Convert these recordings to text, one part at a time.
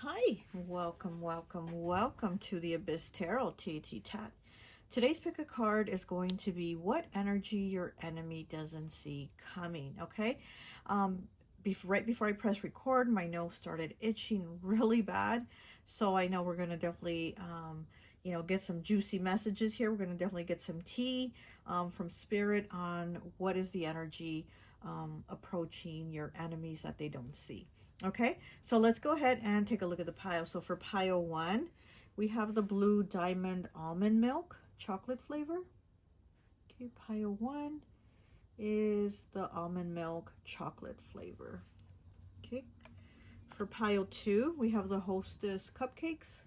Hi, welcome to the Abyss Tarot T.A.T. Today's pick a card is going to be what energy your enemy doesn't see coming, okay? Um, right before I press record, my nose started itching really bad, so I know we're going to definitely, get some juicy messages here. We're going to definitely get some tea from Spirit on what is the energy approaching your enemies that they don't see. Okay, so let's go ahead and take a look at the pile. So for pile one, we have the blue diamond almond milk chocolate flavor. Okay, pile one is the almond milk chocolate flavor. Okay, for pile two, we have the hostess cupcakes.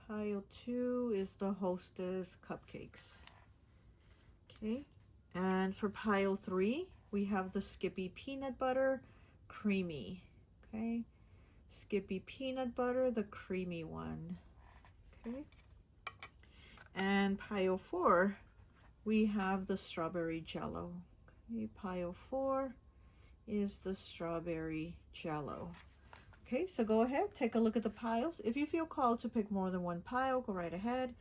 Pile two is the hostess cupcakes. Okay, and for pile three, we have the Skippy peanut butter creamy. Okay, Skippy peanut butter, the creamy one. Okay, and pile four, we have the strawberry jello. Okay, pile four is the strawberry jello. Okay, so go ahead, take a look at the piles. If you feel called to pick more than one pile, go right ahead.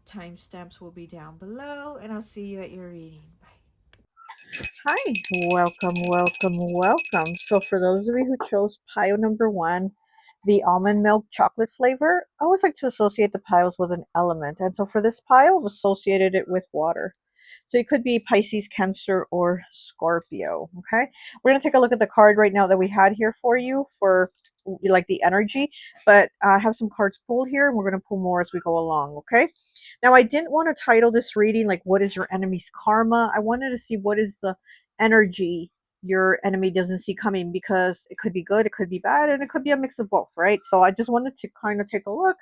Timestamps will be down below, and I'll see you at your reading. Bye. Hi, welcome. So for those of you who chose pile number one, the almond milk chocolate flavor, I always like to associate the piles with an element. And so for this pile, I've associated it with water. So it could be Pisces, Cancer, or Scorpio. Okay. We're going to take a look at the card right now that we had here for you for like the energy, but I have some cards pulled here and we're going to pull more as we go along. Okay. Now I didn't want to title this reading like what is your enemy's karma. I wanted to see what is the energy your enemy doesn't see coming, because it could be good, it could be bad, and it could be a mix of both, right? So I just wanted to kind of take a look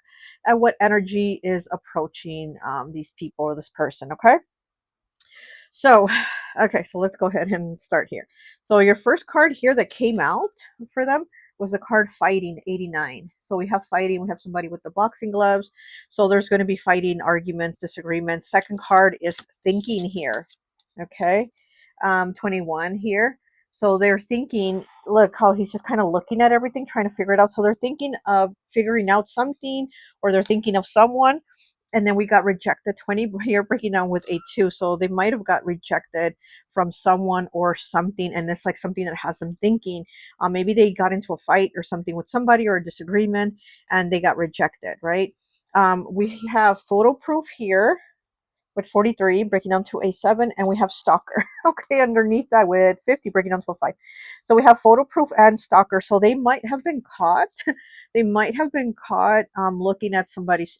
at what energy is approaching these people or this person. Okay. So, okay, so let's go ahead and start here. So your first card here that came out for them was the card Fighting 89. So we have fighting, we have somebody with the boxing gloves. So there's going to be fighting, arguments, disagreements. Second card is Thinking here. Okay. 21 here. So they're thinking, look how he's just kind of looking at everything, trying to figure it out. So they're thinking of figuring out something, or they're thinking of someone. And then we got rejected 20 here, breaking down with a 2. So they might have got rejected from someone or something. And it's like something that has them thinking. Maybe they got into a fight or something with somebody or a disagreement and they got rejected, right? We have photo proof here with 43 breaking down to a 7, and we have stalker okay underneath that with 50 breaking down to a 5. So we have photo proof and stalker. So they might have been caught they might have been caught looking at somebody's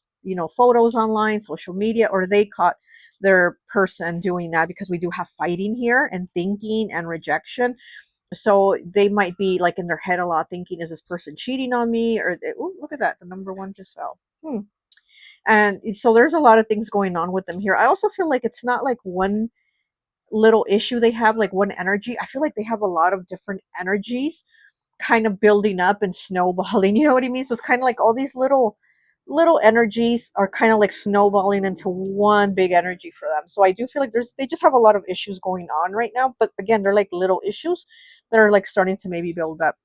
photos online, social media, or they caught their person doing that, because we do have fighting here and thinking and rejection. So they might be like in their head a lot thinking, is this person cheating on me? Or ooh, look at that, the number one just fell. And so there's a lot of things going on with them here. I also feel like it's not like one little issue they have, like one energy. I feel like they have a lot of different energies kind of building up and snowballing. You know what I mean? So it's kind of like all these little energies are kind of like snowballing into one big energy for them. So I do feel like they just have a lot of issues going on right now. But again, they're like little issues that are like starting to maybe build up.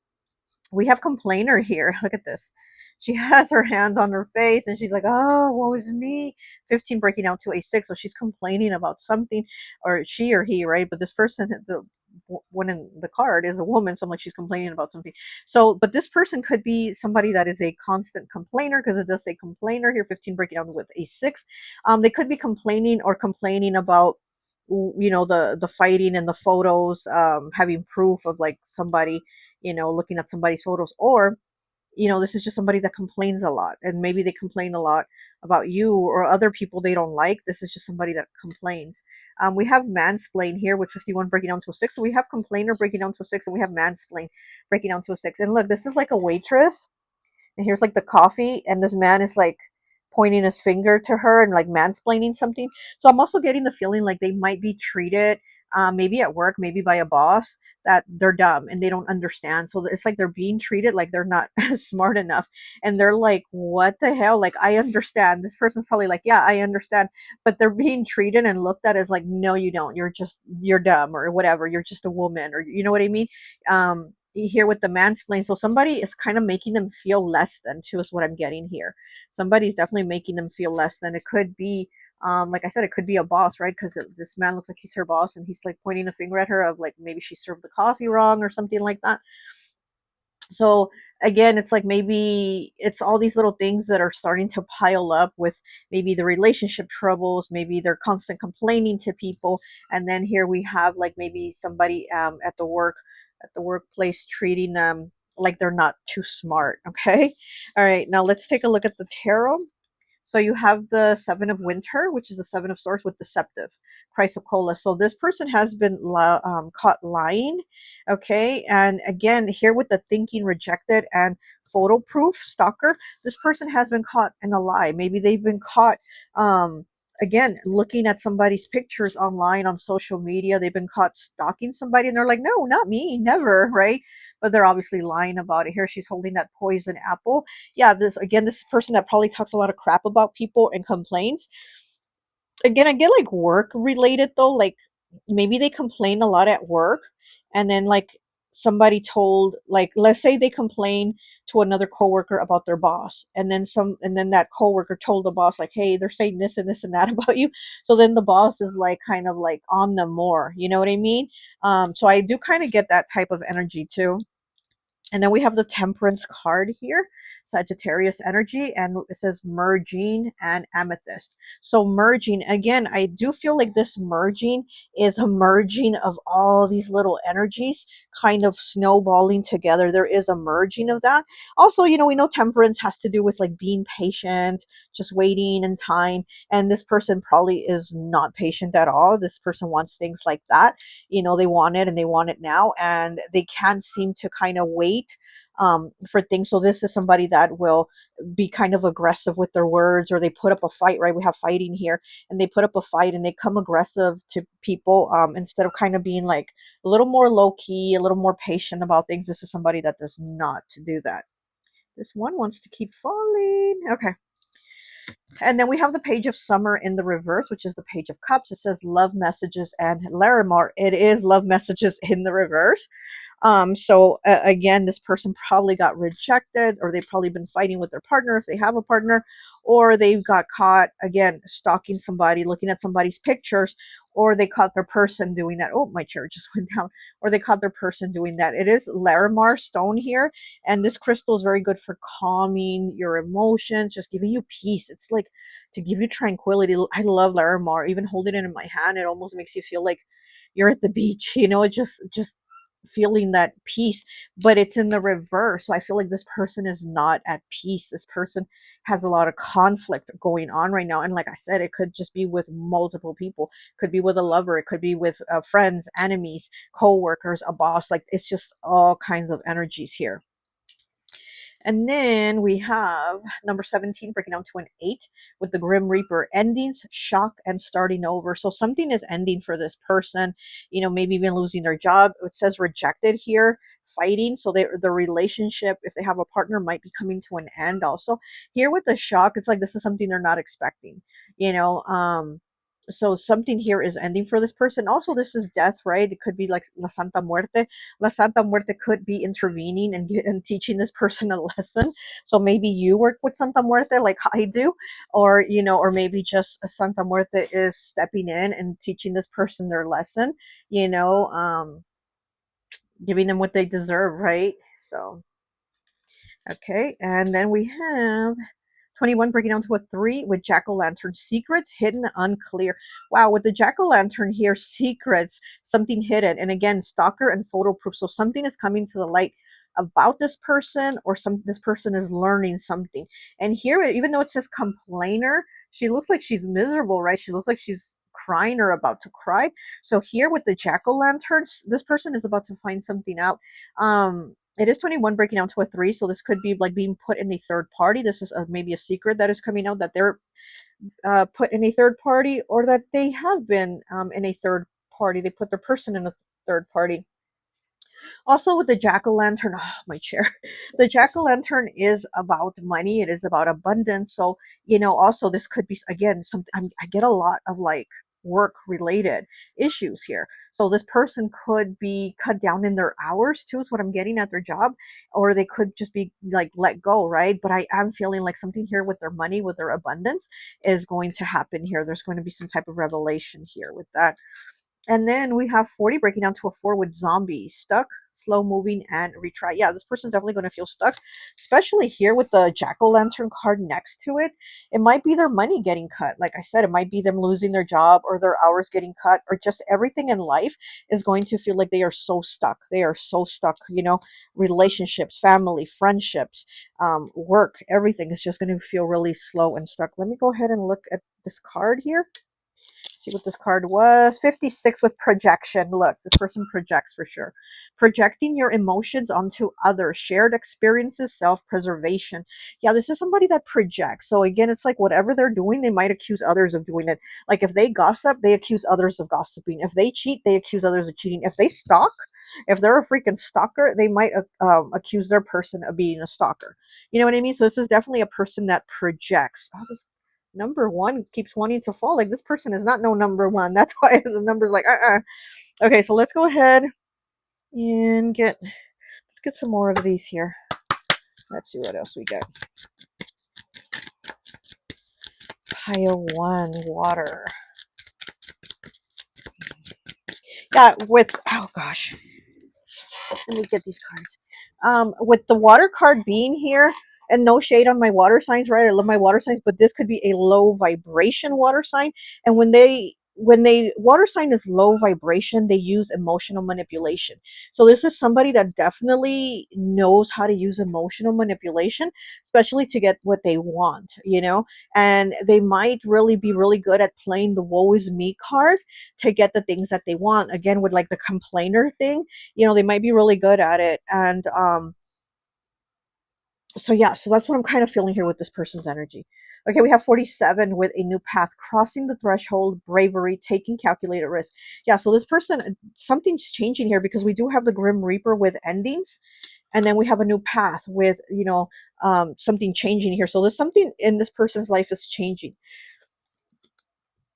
We have complainer here. Look at this. She has her hands on her face and she's like, oh, woe is me. 15 breaking down to a 6. So she's complaining about something, or she or he, right? But this person, the one in the card is a woman. So I'm like, she's complaining about something. So, but this person could be somebody that is a constant complainer, because it does say complainer here, 15 breaking down with a 6. They could be complaining about the fighting and the photos, having proof of like somebody looking at somebody's photos, or this is just somebody that complains a lot, and maybe they complain a lot about you or other people they don't like. This is just somebody that complains. We have mansplain here with 51 breaking down to a 6. So we have complainer breaking down to a 6, and we have mansplain breaking down to a 6. And look, this is like a waitress, and here's like the coffee, and this man is like pointing his finger to her and like mansplaining something. So I'm also getting the feeling like they might be treated, maybe at work, maybe by a boss, that they're dumb and they don't understand. So it's like they're being treated like they're not smart enough, and they're like, what the hell, like, I understand. This person's probably like, yeah, I understand, but they're being treated and looked at as like, no, you don't, you're dumb, or whatever, you're just a woman, or you know what I mean. here with the mansplain. So somebody is kind of making them feel less than too, is what I'm getting here. Somebody's definitely making them feel less than. It could be, like I said, it could be a boss, right? Because this man looks like he's her boss, and he's like pointing a finger at her of like maybe she served the coffee wrong or something like that. So again, it's like maybe it's all these little things that are starting to pile up with maybe the relationship troubles, maybe they're constant complaining to people. And then here we have like maybe somebody at the workplace treating them like they're not too smart. Okay. All right, now let's take a look at the tarot. So you have the Seven of Winter, which is the Seven of Swords with Deceptive, Chrysocolla. So this person has been caught lying, okay? And again, here with the Thinking Rejected and Photo Proof Stalker, this person has been caught in a lie. Maybe they've been caught, again, looking at somebody's pictures online on social media. They've been caught stalking somebody, and they're like, no, not me, never, right? But they're obviously lying about it. Here she's holding that poison apple. Yeah, this person that probably talks a lot of crap about people and complains. Again, I get like work related though, like maybe they complain a lot at work, and then like somebody told, like let's say they complain to another coworker about their boss, and then that coworker told the boss like, hey, they're saying this and this and that about you. So then the boss is like kind of like on them more, you know what I mean? So I do kind of get that type of energy too. And then we have the Temperance card here, Sagittarius energy, and it says merging and amethyst. So merging, again, I do feel like this merging is a merging of all these little energies kind of snowballing together. There is a merging of that. Also, we know Temperance has to do with like being patient, just waiting in time. And this person probably is not patient at all. This person wants things like that. They want it and they want it now, and they can't seem to kind of wait for things. So this is somebody that will be kind of aggressive with their words, or they put up a fight, right? We have fighting here, and they put up a fight and they come aggressive to people, instead of kind of being like a little more low key, a little more patient about things. This is somebody that does not do that. This one wants to keep falling. Okay. And then we have the Page of Summer in the reverse, which is the Page of Cups. It says love messages and Larimar. It is love messages in the reverse. So again, this person probably got rejected, or they've probably been fighting with their partner if they have a partner, or they got caught again stalking somebody, looking at somebody's pictures, or they caught their person doing that. Oh, my chair just went down. Or they caught their person doing that. It is Larimar stone here, and this crystal is very good for calming your emotions, just giving you peace. It's like to give you tranquility. I love Larimar. Even holding it in my hand, it almost makes you feel like you're at the beach. It just feeling that peace, but it's in the reverse. So I feel like this person is not at peace. This person has a lot of conflict going on right now. And like I said, it could just be with multiple people. It could be with a lover. It could be with friends, enemies, co-workers, a boss. Like it's just all kinds of energies here. And then we have number 17 breaking down to an 8 with the Grim Reaper, endings, shock, and starting over. So something is ending for this person, maybe even losing their job. It says rejected here, fighting. So the relationship, if they have a partner, might be coming to an end also. Here with the shock, it's like this is something they're not expecting, so something here is ending for this person. Also, this is death, right? It could be like La Santa Muerte. La Santa Muerte could be intervening and teaching this person a lesson. So maybe you work with Santa Muerte like I do, or maybe just Santa Muerte is stepping in and teaching this person their lesson, giving them what they deserve, right? So, okay. And then we have 21 breaking down to a 3 with jack-o'-lantern, secrets hidden, unclear. Wow, with the jack-o'-lantern here, secrets, something hidden, and again, stalker and photo proof. So something is coming to the light about this person, or this person is learning something. And here, even though it says complainer, she looks like she's miserable, right? She looks like she's crying or about to cry. So here with the jack-o'-lanterns, this person is about to find something out. It is 21 breaking down to a 3, so this could be like being put in a third party. This is maybe a secret that is coming out, that they're put in a third party, or that they have been in a third party. They put their person in a third party. Also with the jack-o'-lantern, oh, my chair. The jack-o'-lantern is about money. It is about abundance. So, also this could be, again, something I get a lot of like work related issues here. So this person could be cut down in their hours too, is what I'm getting, at their job, or they could just be like let go, right? But I am feeling like something here with their money, with their abundance, is going to happen here. There's going to be some type of revelation here with that. And then we have 40 breaking down to a 4 with zombie, stuck, slow moving, and retry. Yeah, this person's definitely going to feel stuck, especially here with the jack-o'-lantern card next to it. It might be their money getting cut. Like I said, it might be them losing their job, or their hours getting cut, or just everything in life is going to feel like they are so stuck. They are so stuck, you know, relationships, family, friendships, work, everything is just going to feel really slow and stuck. Let me go ahead and look at this card here. See what this card was. 56 with projection. Look, this person projects for sure. Projecting your emotions onto others. Shared experiences, self-preservation. Yeah, this is somebody that projects. So again, it's like whatever they're doing, they might accuse others of doing it. Like if they gossip, they accuse others of gossiping. If they cheat, they accuse others of cheating. If they stalk, if they're a freaking stalker, they might accuse their person of being a stalker. You know what I mean? So this is definitely a person that projects. Oh, this number one keeps wanting to fall. Like this person is not no number one. That's why the number's like Okay, so let's go ahead and let's get some more of these here. Let's see what else we got. Pile 1, water. Yeah, with, oh gosh, let me get these cards. With the water card being here, and no shade on my water signs, right? I love my water signs, but this could be a low vibration water sign. And when they water sign is low vibration, they use emotional manipulation. So this is somebody that definitely knows how to use emotional manipulation, especially to get what they want, you know. And they might really be really good at playing the woe is me card to get the things that they want. Again, with like the complainer thing, you know, they might be really good at it. And so yeah, so that's what I'm kind of feeling here with this person's energy. Okay, we have 47 with a new path, crossing the threshold, bravery, taking calculated risk. Yeah, so this person, something's changing here, because we do have the Grim Reaper with endings, and then we have a new path with, you know, something changing here. So there's something in this person's life is changing.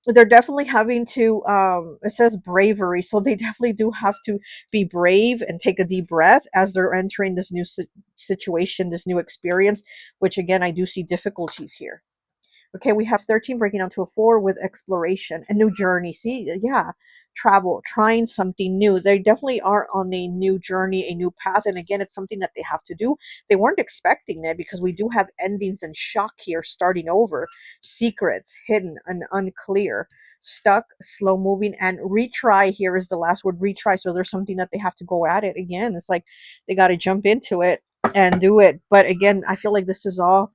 They're definitely having to, it says bravery, so they definitely do have to be brave and take a deep breath as they're entering this new situation, this new experience, which again, I do see difficulties here. Okay, we have 13 breaking down to a 4 with exploration, a new journey. See, yeah, travel, trying something new. They definitely are on a new journey, a new path. And again, it's something that they have to do. They weren't expecting it, because we do have endings and shock here, starting over, secrets, hidden and unclear, stuck, slow moving, and retry here is the last word, retry. So there's something that they have to go at it again. It's like they got to jump into it and do it. But again, I feel like this is all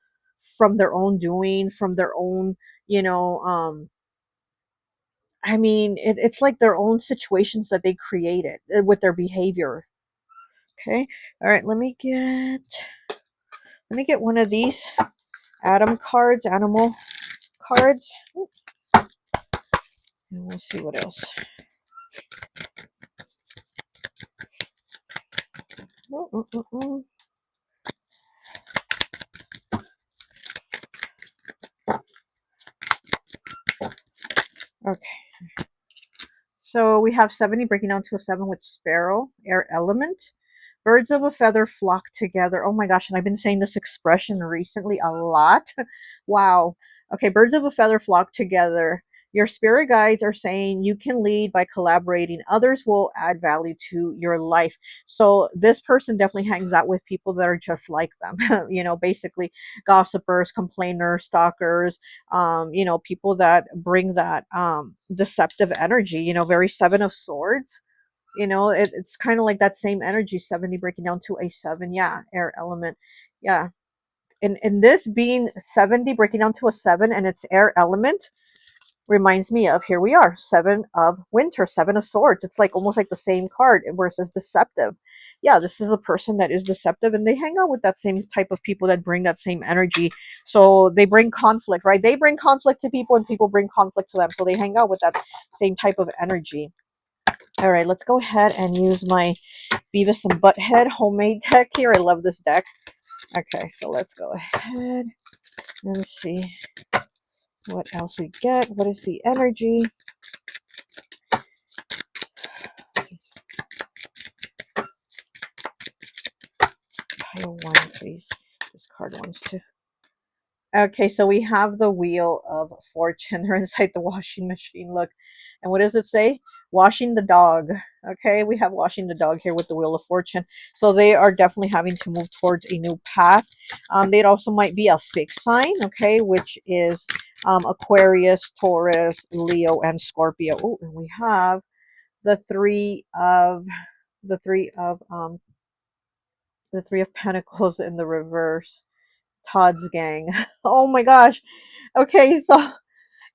from their own doing, from their own, you know, I mean, it's like their own situations that they created with their behavior. Okay, all right, let me get one of these Adam cards, animal cards, and we'll see what else. Okay, so we have 70 breaking down to a 7 with sparrow, air element. Birds of a feather flock together. Oh my gosh, and I've been saying this expression recently a lot. Wow. Okay, birds of a feather flock together. Your spirit guides are saying you can lead by collaborating. Others will add value to your life. So this person definitely hangs out with people that are just like them. You know, basically gossipers, complainers, stalkers, you know, people that bring that deceptive energy, you know, very Seven of Swords. You know, it's kind of like that same energy, 70 breaking down to a 7. Yeah, air element. Yeah. And this being 70 breaking down to a 7, and it's air element, reminds me of, here we are, 7 of winter, 7 of swords. It's like almost like the same card where it says deceptive. Yeah, this is a person that is deceptive, and they hang out with that same type of people that bring that same energy. So they bring conflict, right? They bring conflict to people, and people bring conflict to them. So they hang out with that same type of energy. All right, let's go ahead and use my Beavis and Butthead homemade deck here. I love this deck. Okay, so let's go ahead and see What else we get? What is the energy? Pile one, please. This card wants to. Okay, so we have the Wheel of Fortune. They're inside the washing machine. Look. And what does it say? Washing the dog. Okay, we have washing the dog here with the Wheel of Fortune. So they are definitely having to move towards a new path. They also might be a fixed sign, okay, which is Aquarius, Taurus, Leo, and Scorpio. Oh, and we have the three of the Three of Pentacles in the reverse. Todd's gang. Oh my gosh. Okay, so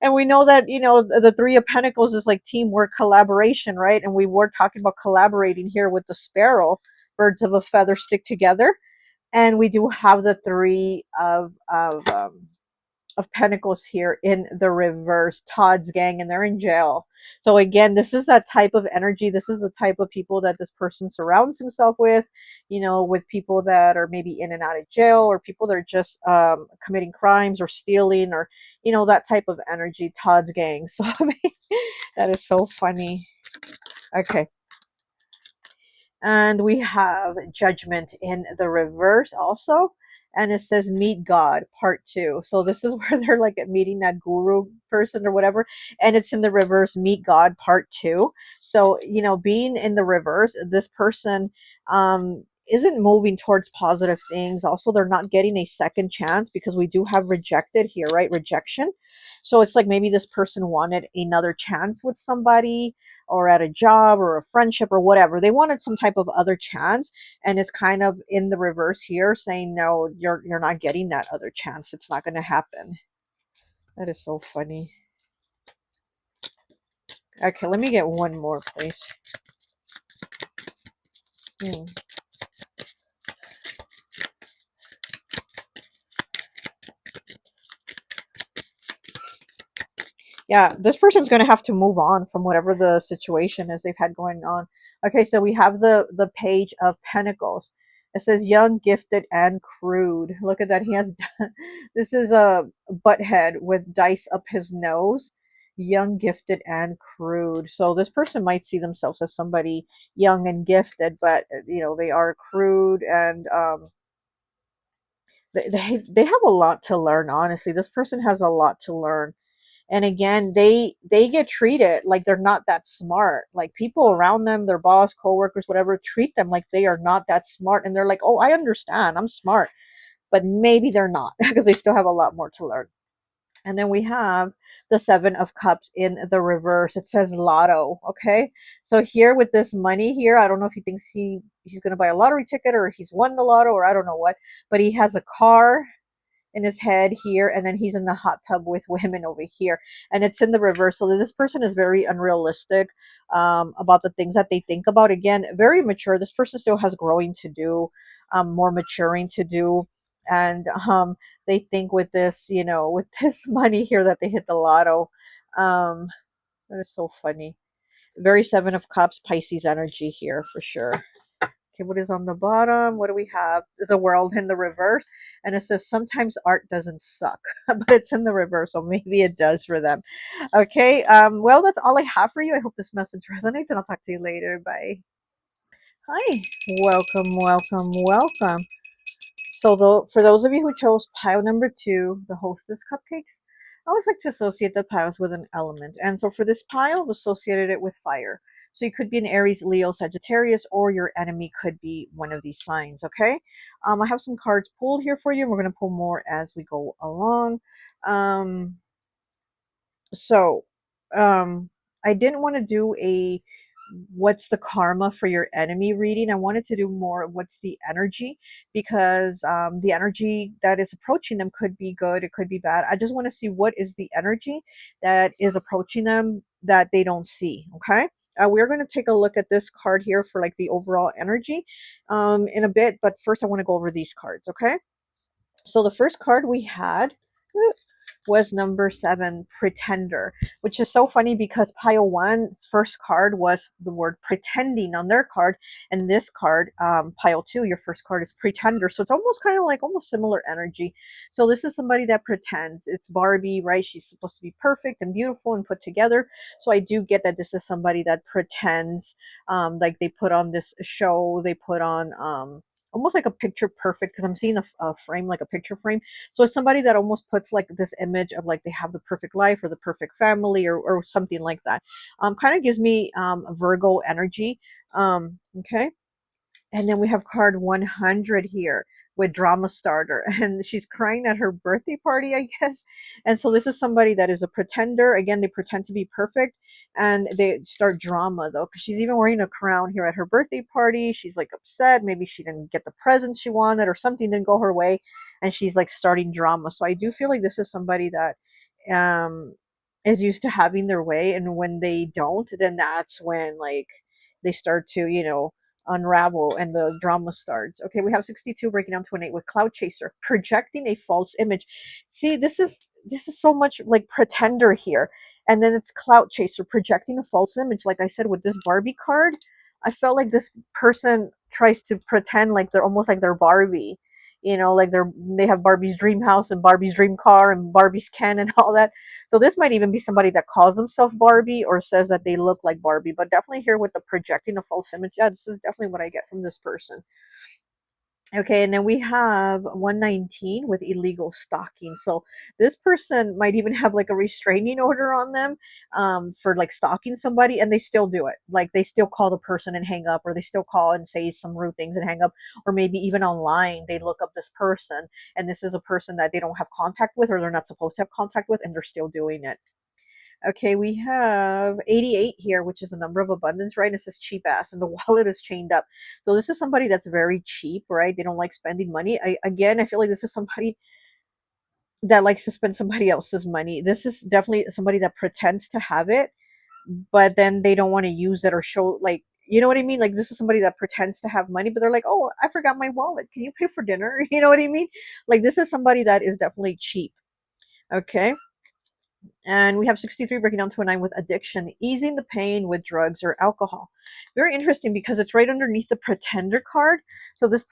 and we know that the Three of Pentacles is like teamwork, collaboration, right? And we were talking about collaborating here with the sparrow. Birds of a feather stick together. And we do have the Three of Pentacles here in the reverse. Todd's gang, and they're in jail. So again, this is that type of energy. This is the type of people that this person surrounds himself with, with people that are maybe in and out of jail, or people that are just committing crimes or stealing, or that type of energy. Todd's gang. So I mean, that is so funny. Okay. And we have Judgment in the reverse also. And it says Meet God Part 2. So this is where they're like meeting that guru person or whatever. And it's in the reverse, Meet God Part 2. So, being in the reverse, this person isn't moving towards positive things. Also, they're not getting a second chance, because we do have rejected here, right? Rejection. So it's like maybe this person wanted another chance with somebody, or at a job, or a friendship, or whatever. They wanted some type of other chance, and it's kind of in the reverse here, saying no, you're not getting that other chance. It's not going to happen. That is so funny. Okay, let me get one more, please. Yeah, this person's going to have to move on from whatever the situation is they've had going on. Okay, so we have the Page of Pentacles. It says young, gifted, and crude. Look at that. He has this is a butthead with dice up his nose. Young, gifted, and crude. So this person might see themselves as somebody young and gifted, but they are crude, and they have a lot to learn. Honestly, this person has a lot to learn. And again, they get treated like they're not that smart. Like people around them, their boss, coworkers, whatever, treat them like they are not that smart, and they're like, oh, I understand, I'm smart. But maybe they're not, because they still have a lot more to learn. And then we have the Seven of Cups in the reverse. It says lotto. Okay, so here with this money here, I don't know if he thinks he's going to buy a lottery ticket, or he's won the lotto, or I don't know what, but he has a car in his head here, and then he's in the hot tub with women over here, and it's in the reverse. So this person is very unrealistic about the things that they think about. Again, very mature. This person still has growing to do, more maturing to do. And they think with this, with this money here, that they hit the lotto. That is so funny. Very Seven of Cups, Pisces energy here for sure. Okay, what is on the bottom? What do we have? The World in the reverse. And it says, sometimes art doesn't suck, but it's in the reverse, so maybe it does for them. Okay, well, that's all I have for you. I hope this message resonates, and I'll talk to you later. Bye. Hi. Welcome, welcome, welcome. So for those of you who chose pile number 2, the hostess cupcakes, I always like to associate the piles with an element. And so for this pile, I've associated it with fire. So you could be an Aries, Leo, Sagittarius, or your enemy could be one of these signs, okay? I have some cards pulled here for you, and we're going to pull more as we go along. So I didn't want to do a what's the karma for your enemy reading. I wanted to do more what's the energy, because the energy that is approaching them could be good, it could be bad. I just want to see what is the energy that is approaching them that they don't see. Okay, we're going to take a look at this card here for like the overall energy in a bit, but first I want to go over these cards. Okay, so the first card we had was number 7, Pretender, which is so funny because pile 1's first card was the word pretending on their card, and this card, pile 2, your first card is Pretender. So it's almost kind of like almost similar energy. So this is somebody that pretends. It's Barbie, right? She's supposed to be perfect and beautiful and put together. So I do get that this is somebody that pretends, like they put on this show, they put on almost like a picture perfect, because I'm seeing a frame, like a picture frame. So it's somebody that almost puts like this image of like they have the perfect life or the perfect family, or something like that. Kind of gives me Virgo energy. Okay. And then we have card 100 here with drama starter, and she's crying at her birthday party, I guess. And so this is somebody that is a pretender. Again, they pretend to be perfect, and they start drama though, because she's even wearing a crown here at her birthday party. She's like upset. Maybe she didn't get the present she wanted, or something didn't go her way, and she's like starting drama. So I do feel like this is somebody that um is used to having their way, and when they don't, then that's when like they start to, unravel and the drama starts. Okay, we have 62 breaking down to an 8 with Cloud Chaser, projecting a false image. See, this is so much like pretender here. And then it's Cloud Chaser, projecting a false image. Like I said, with this Barbie card, I felt like this person tries to pretend like they're almost like they're Barbie. Like they have Barbie's dream house and Barbie's dream car and Barbie's Ken and all that. So this might even be somebody that calls themselves Barbie or says that they look like Barbie, but definitely here with the projecting a false image. Yeah, this is definitely what I get from this person. Okay, and then we have 119 with illegal stalking. So this person might even have like a restraining order on them for like stalking somebody, and they still do it. Like they still call the person and hang up, or they still call and say some rude things and hang up, or maybe even online they look up this person, and this is a person that they don't have contact with, or they're not supposed to have contact with, and they're still doing it. Okay, we have 88 here, which is a number of abundance, right? And it says cheap ass, and the wallet is chained up. So this is somebody that's very cheap, right? They don't like spending money. I feel like this is somebody that likes to spend somebody else's money. This is definitely somebody that pretends to have it, but then they don't want to use it or show, like, you know what I mean? Like this is somebody that pretends to have money, but they're like, oh, I forgot my wallet. Can you pay for dinner? You know what I mean? Like this is somebody that is definitely cheap. Okay. And we have 63 breaking down to a 9 with addiction, easing the pain with drugs or alcohol. Very interesting because it's right underneath the pretender card. So this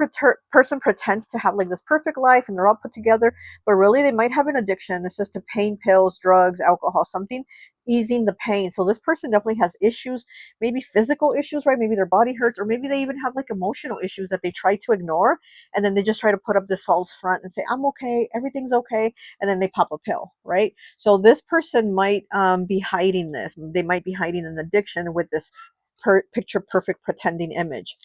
person pretends to have like this perfect life and they're all put together, but really they might have an addiction. This is to pain pills, drugs, alcohol, something easing the pain. So this person definitely has issues, maybe physical issues, right? Maybe their body hurts, or maybe they even have like emotional issues that they try to ignore. And then they just try to put up this false front and say, I'm okay, everything's okay. And then they pop a pill, right? So this person might be hiding this. They might be hiding an addiction with this picture perfect pretending image.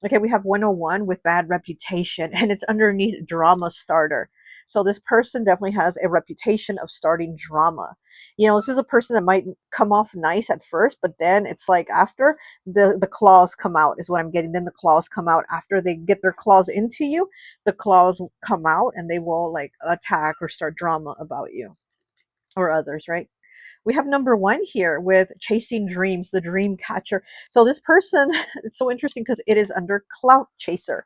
Okay, we have 101 with bad reputation, and it's underneath drama starter. So this person definitely has a reputation of starting drama. This is a person that might come off nice at first, but then it's like after the claws come out is what I'm getting. Then the claws come out after they get their claws into you. The claws come out and they will like attack or start drama about you or others, right? We have number 1 here with chasing dreams, the dream catcher. So this person, it's so interesting because it is under clout chaser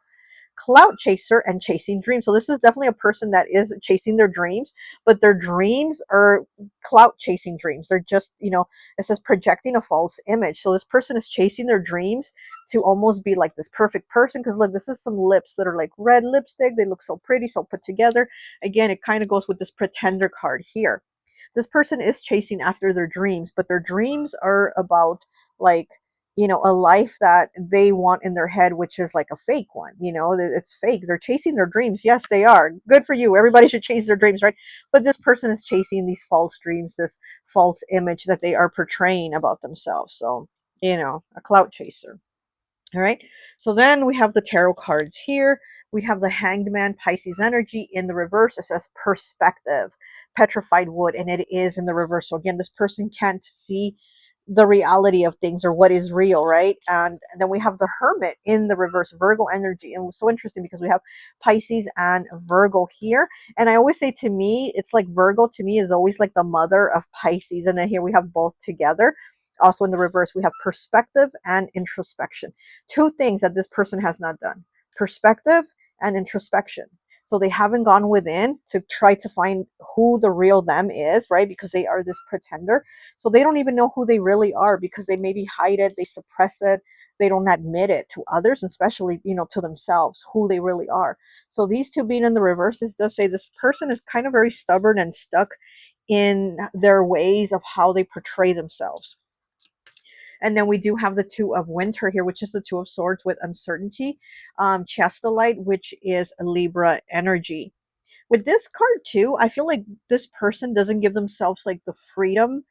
and chasing dreams. So this is definitely a person that is chasing their dreams, but their dreams are clout chasing dreams. They're just, it says projecting a false image. So this person is chasing their dreams to almost be like this perfect person. Because look, this is some lips that are like red lipstick. They look so pretty, so put together. Again, it kind of goes with this pretender card here. This person is chasing after their dreams, but their dreams are about like, a life that they want in their head, which is like a fake one. It's fake. They're chasing their dreams. Yes, they are. Good for you. Everybody should chase their dreams, right? But this person is chasing these false dreams, this false image that they are portraying about themselves. So, a clout chaser. All right. So then we have the tarot cards here. We have the Hanged Man, Pisces energy. In the reverse, it says perspective, petrified wood, and it is in the reverse. So again, this person can't see the reality of things or what is real, right? And then we have the Hermit in the reverse, Virgo energy. And it's so interesting because we have Pisces and Virgo here. And I always say, to me, it's like Virgo to me is always like the mother of Pisces. And then here we have both together. Also in the reverse, we have perspective and introspection. Two things that this person has not done: perspective and introspection. So they haven't gone within to try to find who the real them is, right? Because they are this pretender. So they don't even know who they really are because they maybe hide it, they suppress it, they don't admit it to others, especially, to themselves, who they really are. So these two being in the reverse, this does say this person is kind of very stubborn and stuck in their ways of how they portray themselves. And then we do have the Two of Winter here, which is the Two of Swords with uncertainty. Chastolite, which is a Libra energy. With this card too, I feel like this person doesn't give themselves like the freedom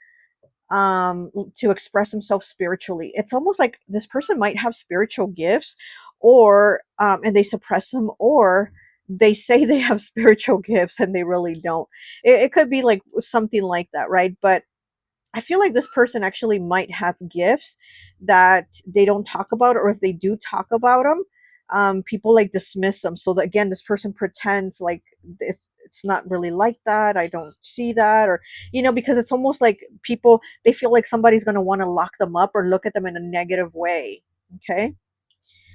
to express themselves spiritually. It's almost like this person might have spiritual gifts, or and they suppress them, or they say they have spiritual gifts and they really don't. It could be like something like that, right? But I feel like this person actually might have gifts that they don't talk about, or if they do talk about them, people like dismiss them. So that, again, this person pretends like it's not really like that. I don't see that, or because it's almost like people, they feel like somebody's gonna want to lock them up or look at them in a negative way. Okay.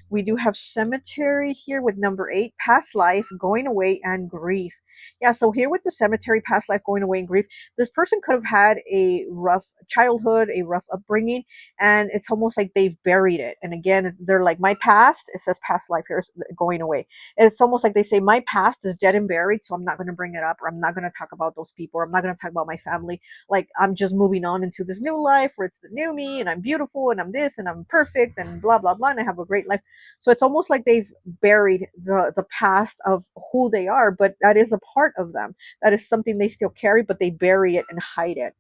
We do have cemetery here with number 8, past life, going away, and grief. Yeah, so here with the cemetery, past life, going away, and grief, this person could have had a rough childhood, a rough upbringing, and it's almost like they've buried it. And again, they're like, my past, it says past life here, is going away. It's almost like they say, my past is dead and buried, so I'm not going to bring it up, or I'm not going to talk about those people, or I'm not going to talk about my family. Like, I'm just moving on into this new life where it's the new me, and I'm beautiful, and I'm this, and I'm perfect, and blah, blah, blah, and I have a great life. So it's almost like they've buried the past of who they are, but that is a part of them. That is something they still carry, but they bury it and hide it.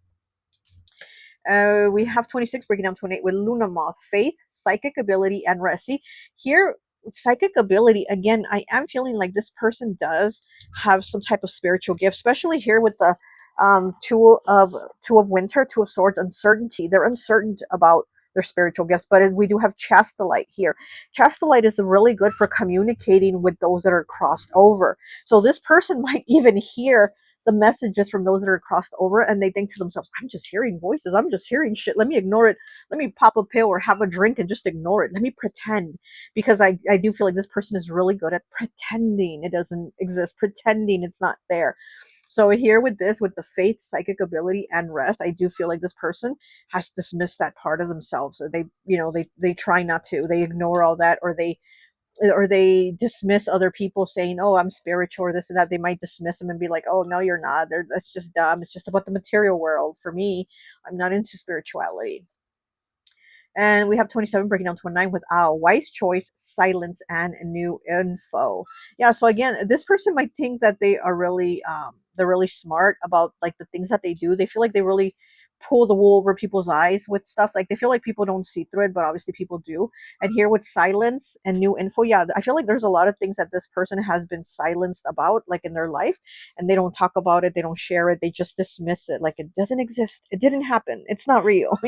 We have 26 breaking down 28 with Luna Moth, faith, psychic ability, and rest. See, here, psychic ability, again, I am feeling like this person does have some type of spiritual gift, especially here with the two of winter, Two of Swords, uncertainty. They're uncertain about their spiritual gifts, but we do have chastolite here. Chastolite is really good for communicating with those that are crossed over. So this person might even hear the messages from those that are crossed over, and they think to themselves, I'm just hearing voices, I'm just hearing shit, let me ignore it, let me pop a pill or have a drink and just ignore it, let me pretend. Because I do feel like this person is really good at pretending it doesn't exist, pretending it's not there. So here with this, with the faith, psychic ability, and rest, I do feel like this person has dismissed that part of themselves. They try not to, they ignore all that, or they dismiss other people saying, oh, I'm spiritual, or this and that. They might dismiss them and be like, oh, no, you're not. That's just dumb. It's just about the material world. For me, I'm not into spirituality. And we have 27 breaking down 29 with Owl, wise choice, silence, and new info. Yeah, so again, this person might think that they're really smart about like the things that they do. They feel like they really pull the wool over people's eyes with stuff. Like they feel like people don't see through it, but obviously people do. And here with silence and new info, yeah, I feel like there's a lot of things that this person has been silenced about, like in their life, and they don't talk about it, they don't share it, they just dismiss it like it doesn't exist, it didn't happen, it's not real,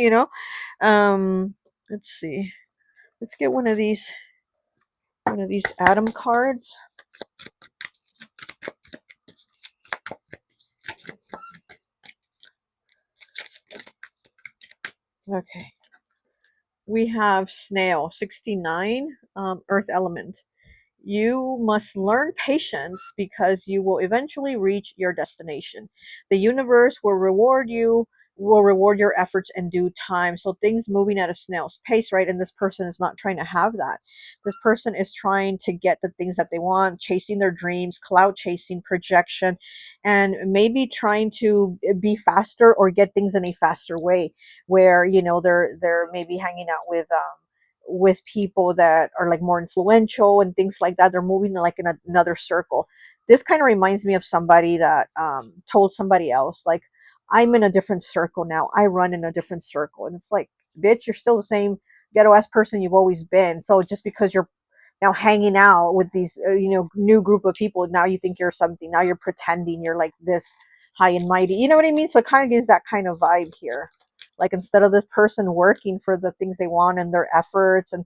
let's see. Let's get one of these Adam cards. Okay. We have Snail 69, Earth Element. You must learn patience because you will eventually reach your destination. The universe will reward your efforts in due time. So things moving at a snail's pace, right? And this person is not trying to have that. This person is trying to get the things that they want, chasing their dreams, cloud chasing, projection, and maybe trying to be faster or get things in a faster way, where they're maybe hanging out with people that are like more influential and things like that. They're moving like in another circle. This kind of reminds me of somebody that told somebody else, like, I'm in a different circle now, I run in a different circle. And it's like, bitch, you're still the same ghetto ass person you've always been. So just because you're now hanging out with these new group of people, now you think you're something, now you're pretending you're like this high and mighty, you know what I mean? So it kind of gives that kind of vibe here. Like, instead of this person working for the things they want and their efforts and,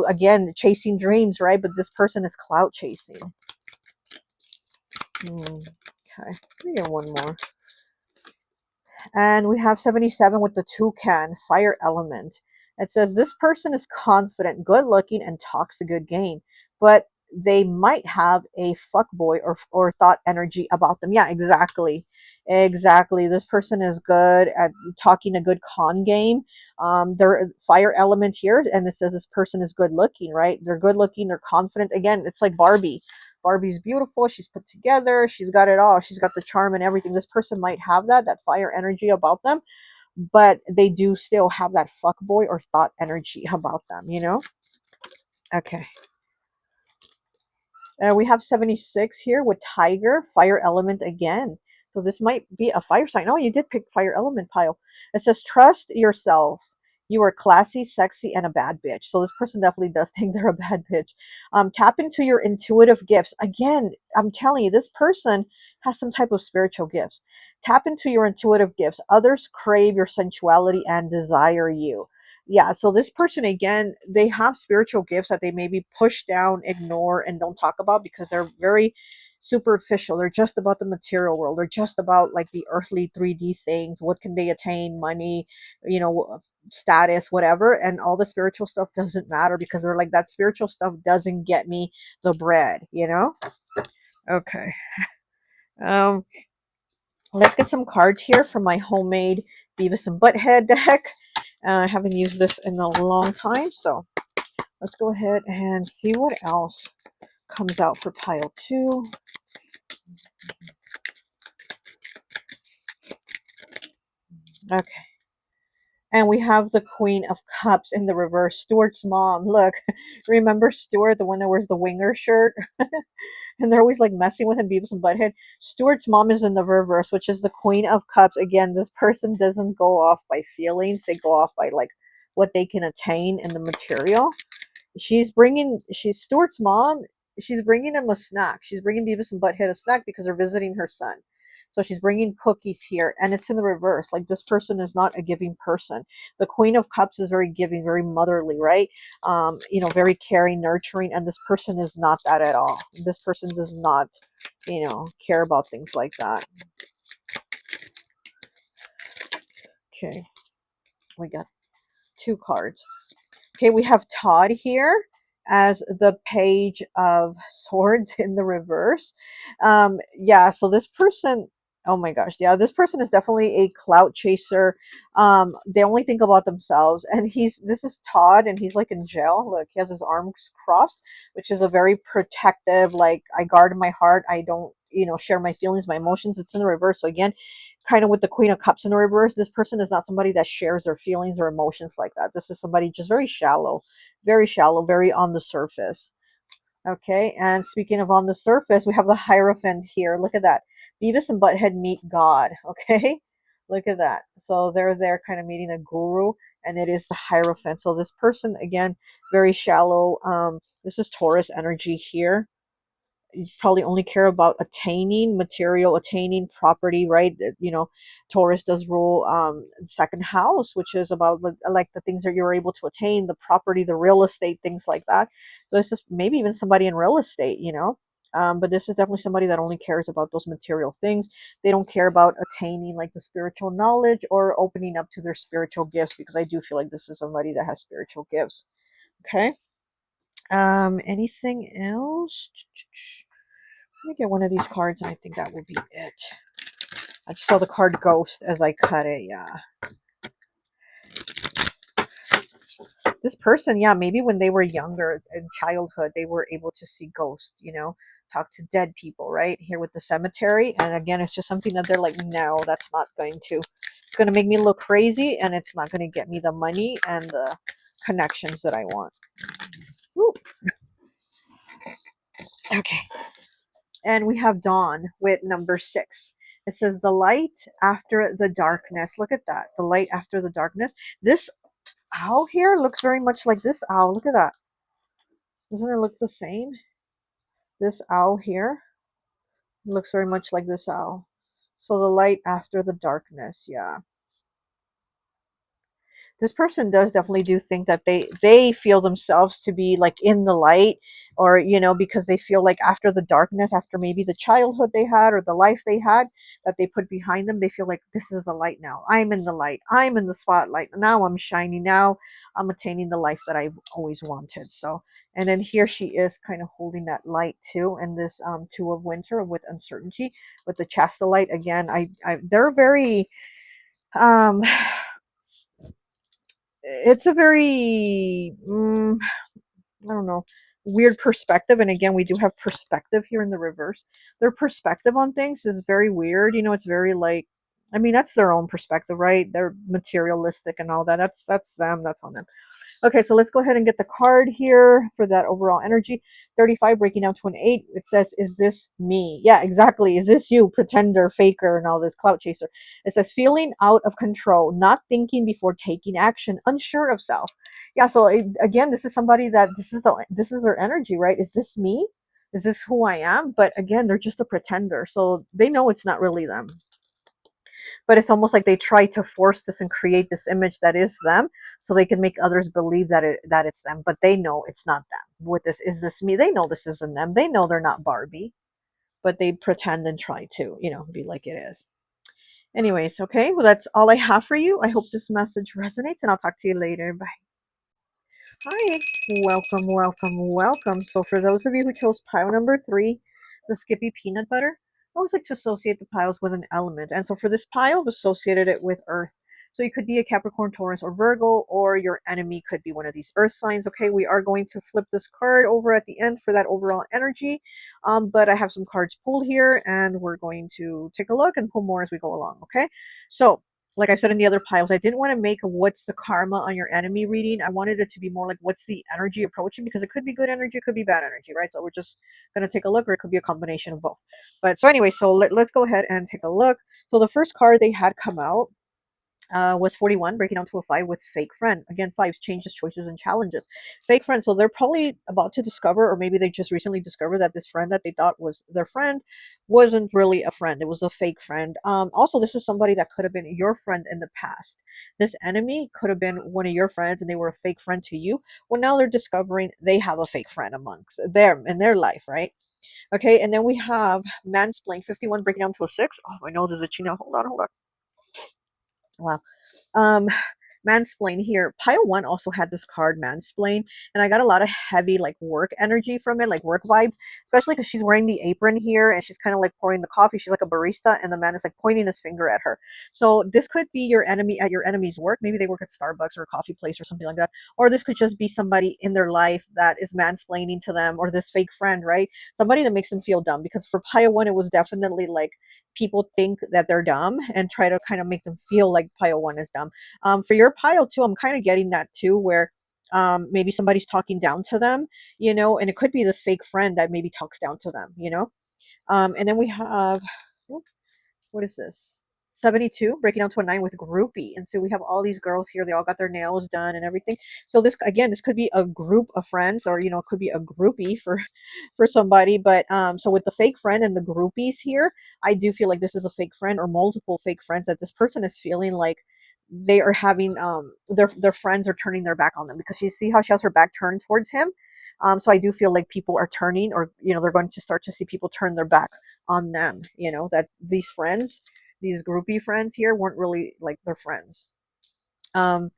again, chasing dreams, right? But this person is clout chasing. Okay, let me get one more. And we have 77 with the toucan, fire element. It says this person is confident, good looking, and talks a good game. But they might have a fuck boy or thought energy about them. Yeah, exactly. Exactly. This person is good at talking a good con game. They're fire element here, and it says this person is good looking, right? They're good looking, they're confident. Again, it's like Barbie. Barbie's beautiful, she's put together, she's got it all, she's got the charm and everything. This person might have that fire energy about them, but they do still have that fuck boy or thought energy about them, you know? Okay. We have 76 here with Tiger, fire element again. So this might be a fire sign. Oh, you did pick fire element pile. It says, trust yourself. You are classy, sexy, and a bad bitch. So this person definitely does think they're a bad bitch. Tap into your intuitive gifts. Again, I'm telling you, this person has some type of spiritual gifts. Tap into your intuitive gifts. Others crave your sensuality and desire you. Yeah, so this person, again, they have spiritual gifts that they maybe push down, ignore, and don't talk about because they're very superficial. They're just about the material world. They're just about like the earthly 3D things. What can they attain? Money, you know, status, whatever. And all the spiritual stuff doesn't matter because they're like, that spiritual stuff doesn't get me the bread, you know? Okay. Um, let's get some cards here from my homemade Beavis and Butthead deck. I haven't used this in a long time, so let's go ahead and see what else comes out for pile 2. Okay. And we have the Queen of Cups in the reverse. Stuart's mom. Look, remember Stuart, the one that wears the winger shirt? And they're always like messing with him, Beavis and Butthead. Stuart's mom is in the reverse, which is the Queen of Cups. Again, this person doesn't go off by feelings. They go off by like what they can attain in the material. She's Stuart's mom. She's bringing him a snack. She's bringing Beavis and Butthead a snack because they're visiting her son. So she's bringing cookies here, and it's in the reverse. Like, this person is not a giving person. The Queen of Cups is very giving, very motherly, right? You know, very caring, nurturing, and this person is not that at all. This person does not, you know, care about things like that. Okay, we got 2 cards. Okay, we have Todd here as the Page of Swords in the reverse. Yeah, so this person, oh my gosh, yeah, this person is definitely a clout chaser. They only think about themselves. And this is Todd, and he's like in jail. Look, he has his arms crossed, which is a very protective, like, I guard my heart. I don't, you know, share my feelings, my emotions. It's in the reverse. So again, kind of with the Queen of Cups in the reverse, this person is not somebody that shares their feelings or emotions like that. This is somebody just very shallow, very on the surface. Okay, and speaking of on the surface, we have the Hierophant here. Look at that. Beavis and Butthead meet God. Okay, look at that. So they're there kind of meeting a guru, and it is the Hierophant. So this person, again, very shallow. This is Taurus energy here. You probably only care about attaining material, attaining property, right? You know, Taurus does rule second house, which is about like the things that you're able to attain, the property, the real estate, things like that. So it's just maybe even somebody in real estate, you know. But this is definitely somebody that only cares about those material things. They don't care about attaining like the spiritual knowledge or opening up to their spiritual gifts, because I do feel like this is somebody that has spiritual gifts. Okay. Anything else? Let me get one of these cards, and I think that will be it. I just saw the card Ghost as I cut it. Yeah. This person, yeah, maybe when they were younger in childhood, they were able to see ghosts, you know, talk to dead people, right? Here with the cemetery. And again, it's just something that they're like, no, that's not going to, it's going to make me look crazy, and it's not going to get me the money and the connections that I want. Woo. Okay. And we have Dawn with number 6. It says the light after the darkness. Look at that. The light after the darkness. This owl here looks very much like this owl. Look at that. Doesn't it look the same? This owl here looks very much like this owl. So the light after the darkness. Yeah. this person does definitely do think that they feel themselves to be like in the light, or because they feel like after the darkness, after maybe the childhood they had or the life they had that they put behind them, they feel like this is the light now. I'm in the light. I'm in the spotlight. Now I'm shining. Now I'm attaining the life that I've always wanted. So, and then here she is kind of holding that light too, and this two of winter with uncertainty with the chastolite again. They're very um it's a very I don't know, weird perspective. And again, we do have perspective here in the reverse. Their perspective on things is very weird. It's very like, I mean, that's their own perspective, right? They're materialistic and all that. That's them. That's on them. Okay, so let's go ahead and get the card here for that overall energy. 35 breaking down to an 8. It says, is this me? Yeah, exactly. Is this you, pretender, faker, and all this clout chaser? It says, feeling out of control, not thinking before taking action, unsure of self. Yeah, so again, this is somebody that this is their energy, right? Is this me? Is this who I am? But again, they're just a pretender. So they know it's not really them, but it's almost like they try to force this and create this image that is them, so they can make others believe that it's them, but they know it's not them. With this, is this me? They know this isn't them. They know they're not Barbie, but they pretend and try to be like it is. Anyways, okay, well, that's all I have for you. I hope this message resonates, and I'll talk to you later. Bye. Hi, welcome, welcome, welcome. So for those of you who chose pile number 3, the Skippy peanut butter, I always like to associate the piles with an element. And so for this pile, I've associated it with earth. So you could be a Capricorn, Taurus, or Virgo, or your enemy could be one of these earth signs. Okay, we are going to flip this card over at the end for that overall energy. But I have some cards pulled here, and we're going to take a look and pull more as we go along. Okay, so like I said in the other piles, I didn't want to make a what's the karma on your enemy reading. I wanted it to be more like what's the energy approaching, because it could be good energy, it could be bad energy, right? So we're just going to take a look, or it could be a combination of both. But so anyway, so let's go ahead and take a look. So the first card they had come out was 41, breaking down to a 5 with fake friend. Again, fives, changes, choices, and challenges. Fake friend. So they're probably about to discover, or maybe they just recently discovered that this friend that they thought was their friend wasn't really a friend. It was a fake friend. Also, this is somebody that could have been your friend in the past. This enemy could have been one of your friends and they were a fake friend to you. Well, now they're discovering they have a fake friend amongst them in their life, right? Okay, and then we have mansplain 51 breaking down to a 6. Oh, my nose is itchy now. Hold on, hold on. Wow. um Mansplain here. Pile one also had this card mansplain, and I got a lot of heavy like work energy from it, like work vibes, especially because she's wearing the apron here and she's kind of like pouring the coffee. She's like a barista, and the man is like pointing his finger at her. So this could be your enemy at your enemy's work. Maybe they work at Starbucks or a coffee place or something like that, or this could just be somebody in their life that is mansplaining to them, or this fake friend, right? Somebody that makes them feel dumb, because for pile one it was definitely like people think that they're dumb and try to kind of make them feel like pile one is dumb. For your pile too, I'm kind of getting that too, where maybe somebody's talking down to them, and it could be this fake friend that maybe talks down to them. And then we have, what is this? 72 breaking down to a 9 with groupie. And so we have all these girls here. They all got their nails done and everything. So this, again, this could be a group of friends, or it could be a groupie for for somebody. But so with the fake friend and the groupies here, I do feel like this is a fake friend or multiple fake friends, that this person is feeling like they are having their friends are turning their back on them, because you see how she has her back turned towards him. So I do feel like people are turning, or they're going to start to see people turn their back on them, that these friends, these groupie friends here, weren't really like their friends. um,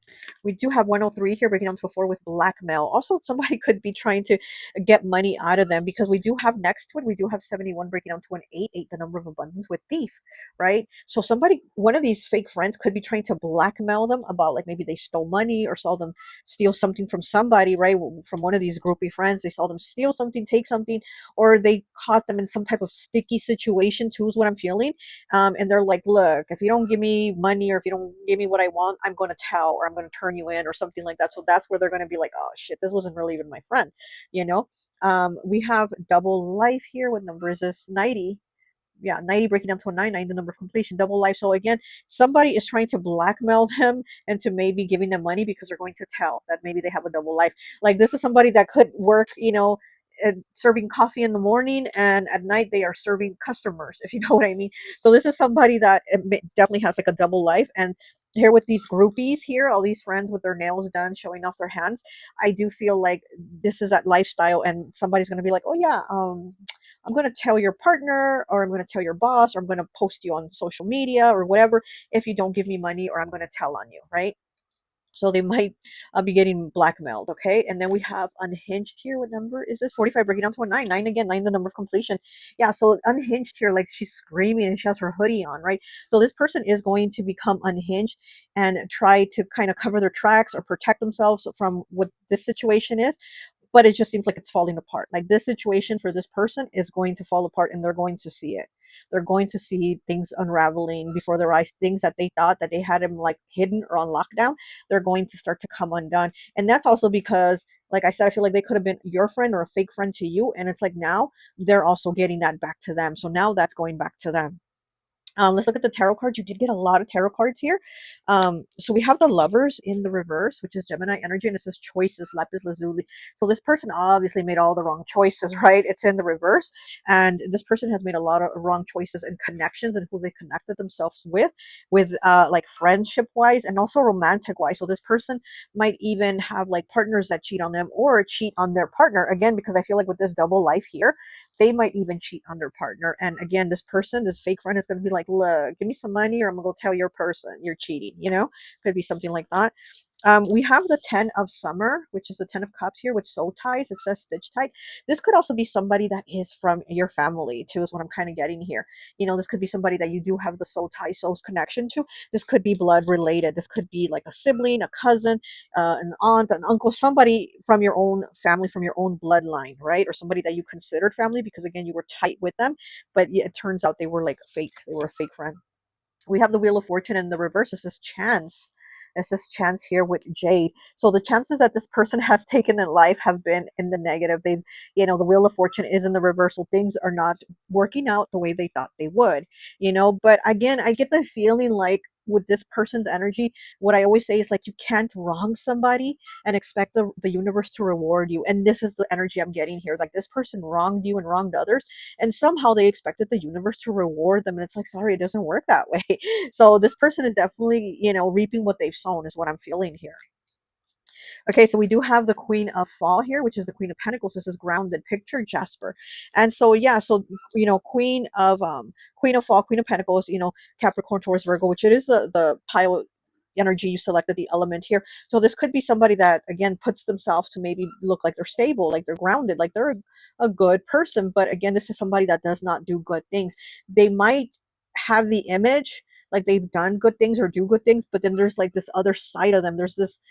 we do have 103 here breaking down to a 4 with blackmail. Also, somebody could be trying to get money out of them, because we do have next to it, we do have 71 breaking down to an 8, 8, the number of abundance with thief, right? So somebody, one of these fake friends could be trying to blackmail them about, like, maybe they stole money or saw them steal something from somebody, right? From one of these groupie friends, they saw them steal something, take something, or they caught them in some type of sticky situation too, is what I'm feeling. And they're like, look, if you don't give me money, or if you don't give me what I want, I'm going to tell, or I'm going to turn you in, or something like that. So that's where they're going to be like, oh shit, this wasn't really even my friend, you know. We have double life here. What number is this? 90. Yeah, 90 breaking down to a 9, 9, the number of completion, double life. So again, somebody is trying to blackmail them into maybe giving them money, because they're going to tell that maybe they have a double life. Like, this is somebody that could work, serving coffee in the morning, and at night they are serving customers, if you know what I mean. So this is somebody that definitely has like a double life, and here with these groupies here, all these friends with their nails done, showing off their hands. I do feel like this is that lifestyle, and somebody's going to be like, oh yeah, I'm going to tell your partner, or I'm going to tell your boss, or I'm going to post you on social media or whatever if you don't give me money, or I'm going to tell on you, right? So they might be getting blackmailed, okay? And then we have unhinged here. What number is this? 45, breaking down to a 9. 9 again, 9, the number of completion. Yeah, so unhinged here, like she's screaming and she has her hoodie on, right? So this person is going to become unhinged and try to kind of cover their tracks or protect themselves from what this situation is, but it just seems like it's falling apart. Like this situation for this person is going to fall apart, and they're going to see it. They're going to see things unraveling before their eyes. Things that they thought that they had them like hidden or on lockdown, they're going to start to come undone. And that's also because, like I said, I feel like they could have been your friend or a fake friend to you, and it's like now they're also getting that back to them. So now that's going back to them. Let's look at the tarot cards. You did get a lot of tarot cards here. So we have the lovers in the reverse, which is Gemini energy, and it says choices, lapis lazuli. So this person obviously made all the wrong choices, right? It's in the reverse, and this person has made a lot of wrong choices and connections and who they connected themselves with like friendship wise and also romantic wise. So this person might even have like partners that cheat on them or cheat on their partner again, because I feel like with this double life here, they might even cheat on their partner. And again, this person, this fake friend, is going to be like, look, give me some money or I'm going to go tell your person you're cheating. Could be something like that. We have the 10 of summer, which is the 10 of cups here with soul ties. It says stitch tight. This could also be somebody that is from your family too, is what I'm kind of getting here. This could be somebody that you do have the soul tie, soul's connection to. This could be blood related. This could be like a sibling, a cousin, an aunt, an uncle, somebody from your own family, from your own bloodline, right? Or somebody that you considered family because again, you were tight with them, but it turns out they were like fake. They were a fake friend. We have the Wheel of Fortune in the reverse. This is chance. This is chance here with Jade. So the chances that this person has taken in life have been in the negative. The Wheel of Fortune is in the reversal. Things are not working out the way they thought they would. But again, I get the feeling like with this person's energy, what I always say is like you can't wrong somebody and expect the universe to reward you. And this is the energy I'm getting here. Like this person wronged you and wronged others, and somehow they expected the universe to reward them, and it's like, sorry, it doesn't work that way. So this person is definitely reaping what they've sown, is what I'm feeling here. Okay, so we do have the Queen of Fall here, which is the Queen of Pentacles. This is grounded picture, Jasper. And so yeah, so Queen of Fall, Queen of Pentacles, Capricorn, Taurus, Virgo, which it is the pile energy you selected, the element here. So this could be somebody that again puts themselves to maybe look like they're stable, like they're grounded, like they're a good person. But again, this is somebody that does not do good things. They might have the image like they've done good things or do good things, but then there's like this other side of them. There's this,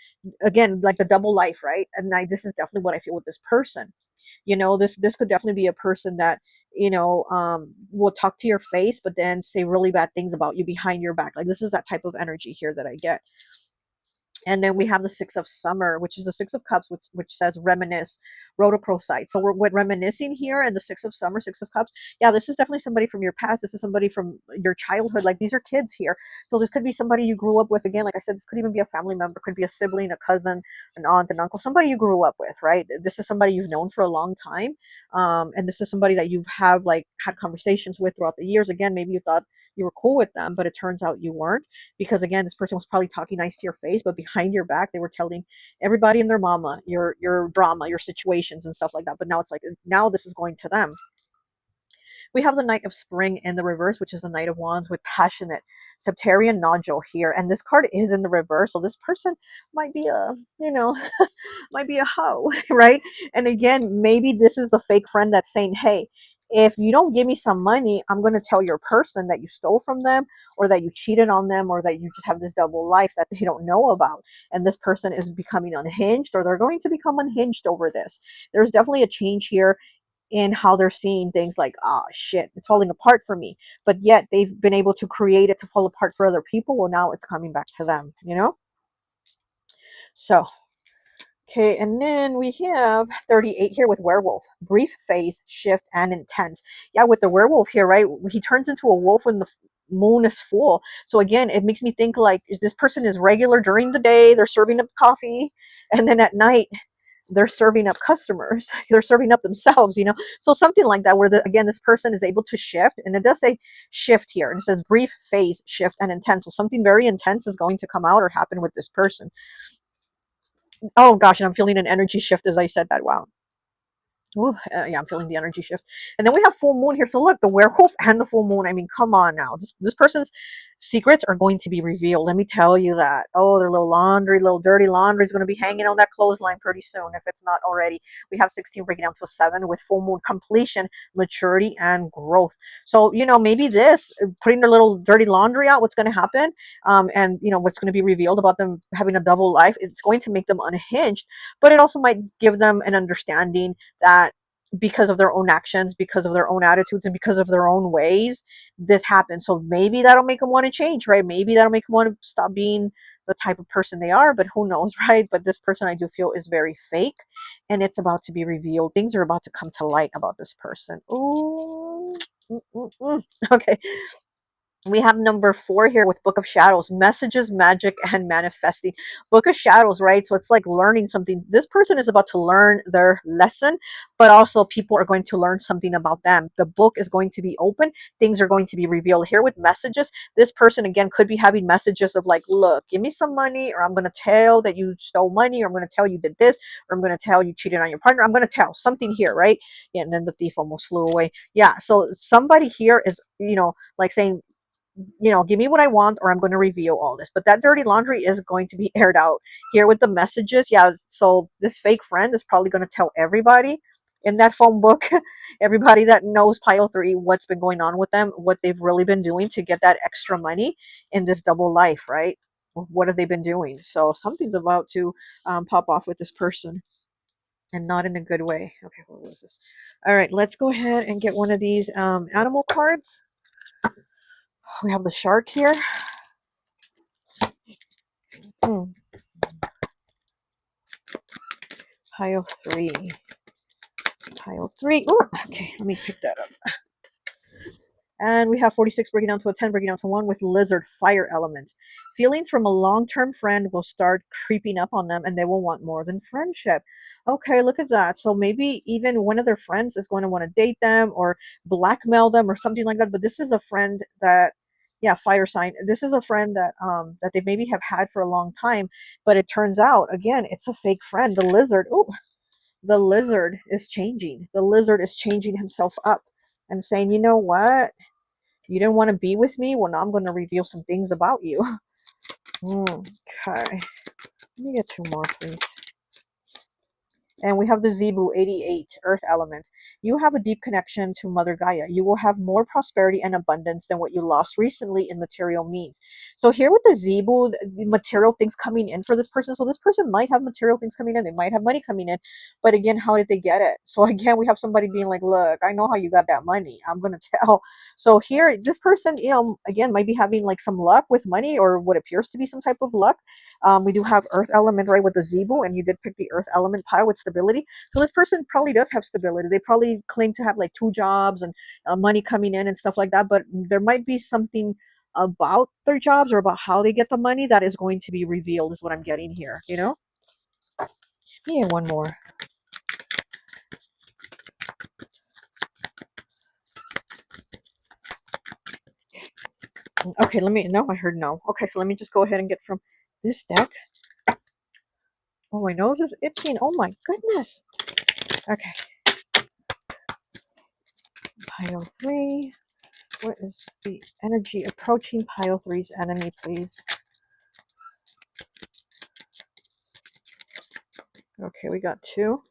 again, like the double life, right? And this is definitely what I feel with this person. This could definitely be a person that will talk to your face but then say really bad things about you behind your back. Like this is that type of energy here that I get. And then we have the Six of Summer, which is the Six of Cups, which says reminisce, rhodochrosite. So we're reminiscing here, and the Six of Summer, Six of Cups. Yeah, this is definitely somebody from your past. This is somebody from your childhood. Like these are kids here. So this could be somebody you grew up with. Again, like I said, this could even be a family member, could be a sibling, a cousin, an aunt, an uncle, somebody you grew up with, right? This is somebody you've known for a long time. And this is somebody that you've had conversations with throughout the years. Again, maybe you thought you were cool with them, but it turns out you weren't, because again, this person was probably talking nice to your face, but behind your back they were telling everybody and their mama your drama, your situations and stuff like that. But now it's like, now this is going to them. We have the Knight of Spring in the reverse, which is the Knight of Wands with passionate Septarian nodule here. And this card is in the reverse. So this person might be might be a hoe, right? And again, maybe this is the fake friend that's saying, hey, if you don't give me some money, I'm going to tell your person that you stole from them, or that you cheated on them, or that you just have this double life that they don't know about. And this person is becoming unhinged, or they're going to become unhinged over this. There's definitely a change here in how they're seeing things, like, ah, shit, it's falling apart for me. But yet they've been able to create it to fall apart for other people. Well, now it's coming back to them. So, okay, and then we have 38 here with werewolf. Brief phase, shift, and intense. Yeah, with the werewolf here, right? He turns into a wolf when the moon is full. So again, it makes me think like this person is regular during the day. They're serving up coffee. And then at night, they're serving up customers. They're serving up themselves, you know. So something like that, where again, this person is able to shift, and it does say shift here, and it says brief phase shift and intense. So something very intense is going to come out or happen with this person. Oh gosh, and I'm feeling an energy shift as I said that. Wow. Ooh, yeah, I'm feeling the energy shift. And then we have full moon here. So look, the werewolf and the full moon. I mean, come on now. This person's secrets are going to be revealed. Let me tell you that. Oh, their little laundry, little dirty laundry is going to be hanging on that clothesline pretty soon, if it's not already. We have 16 breaking down to a 7 with full moon completion, maturity, and growth. So, you know, maybe this, putting their little dirty laundry out, what's going to happen, and, you know, what's going to be revealed about them having a double life, it's going to make them unhinged, but it also might give them an understanding that because of their own actions, because of their own attitudes, and because of their own ways, this happens. So maybe that'll make them want to change, right? Maybe that'll make them want to stop being the type of person they are, but who knows, right? But this person, I do feel, is very fake, and it's about to be revealed. Things are about to come to light about this person. Ooh. Okay, we have number 4 here with Book of Shadows, messages, magic, and manifesting. Book of Shadows, right? So it's like learning something. This person is about to learn their lesson, but also people are going to learn something about them. The book is going to be open. Things are going to be revealed. Here with messages, this person, again, could be having messages of like, look, give me some money, or I'm going to tell that you stole money, or I'm going to tell you did this, or I'm going to tell you cheated on your partner. I'm going to tell something here, right? Yeah, and then the thief almost flew away. Yeah, so somebody here is, you know, like saying, you know, give me what I want, or I'm going to reveal all this. But that dirty laundry is going to be aired out here with the messages. Yeah, so this fake friend is probably going to tell everybody in that phone book, everybody that knows pile 3, what's been going on with them, what they've really been doing to get that extra money in this double life, right? What have they been doing? So something's about to pop off with this person, and not in a good way. Okay, what was this? All right, let's go ahead and get one of these animal cards. We have the shark here. Hmm. Pile 3. Pile 3. Ooh, okay, let me pick that up. And we have 46 breaking down to a 10, breaking down to 1 with lizard, fire element. Feelings from a long-term friend will start creeping up on them, and they will want more than friendship. Okay, look at that. So maybe even one of their friends is going to want to date them or blackmail them or something like that. But this is a friend that, yeah, fire sign. This is a friend that they maybe have had for a long time, but it turns out, again, it's a fake friend. The lizard. Ooh, the lizard is changing. The lizard is changing himself up and saying, you know what? You didn't want to be with me? Well, now I'm going to reveal some things about you. Okay. Let me get 2 more, please. And we have the Zebu 88, Earth Element. You have a deep connection to Mother Gaia. You will have more prosperity and abundance than what you lost recently in material means. So here with the Zebu, the material things coming in for this person. So this person might have material things coming in. They might have money coming in. But again, how did they get it? So again, we have somebody being like, look, I know how you got that money. I'm going to tell. So here, this person, you know, again, might be having like some luck with money, or what appears to be some type of luck. We do have Earth Element, right, with the Zebu, and you did pick the Earth Element pile with stability. So this person probably does have stability. They probably claim to have like 2 jobs and money coming in and stuff like that. But there might be something about their jobs or about how they get the money that is going to be revealed, is what I'm getting here, you know? Yeah, one more. Okay, no, I heard no. Okay, so let me just go ahead and get from this deck. Oh, my nose is itching. Oh my goodness. Okay. Pile 3. What is the energy approaching pile 3's enemy, please? Okay, we got 2.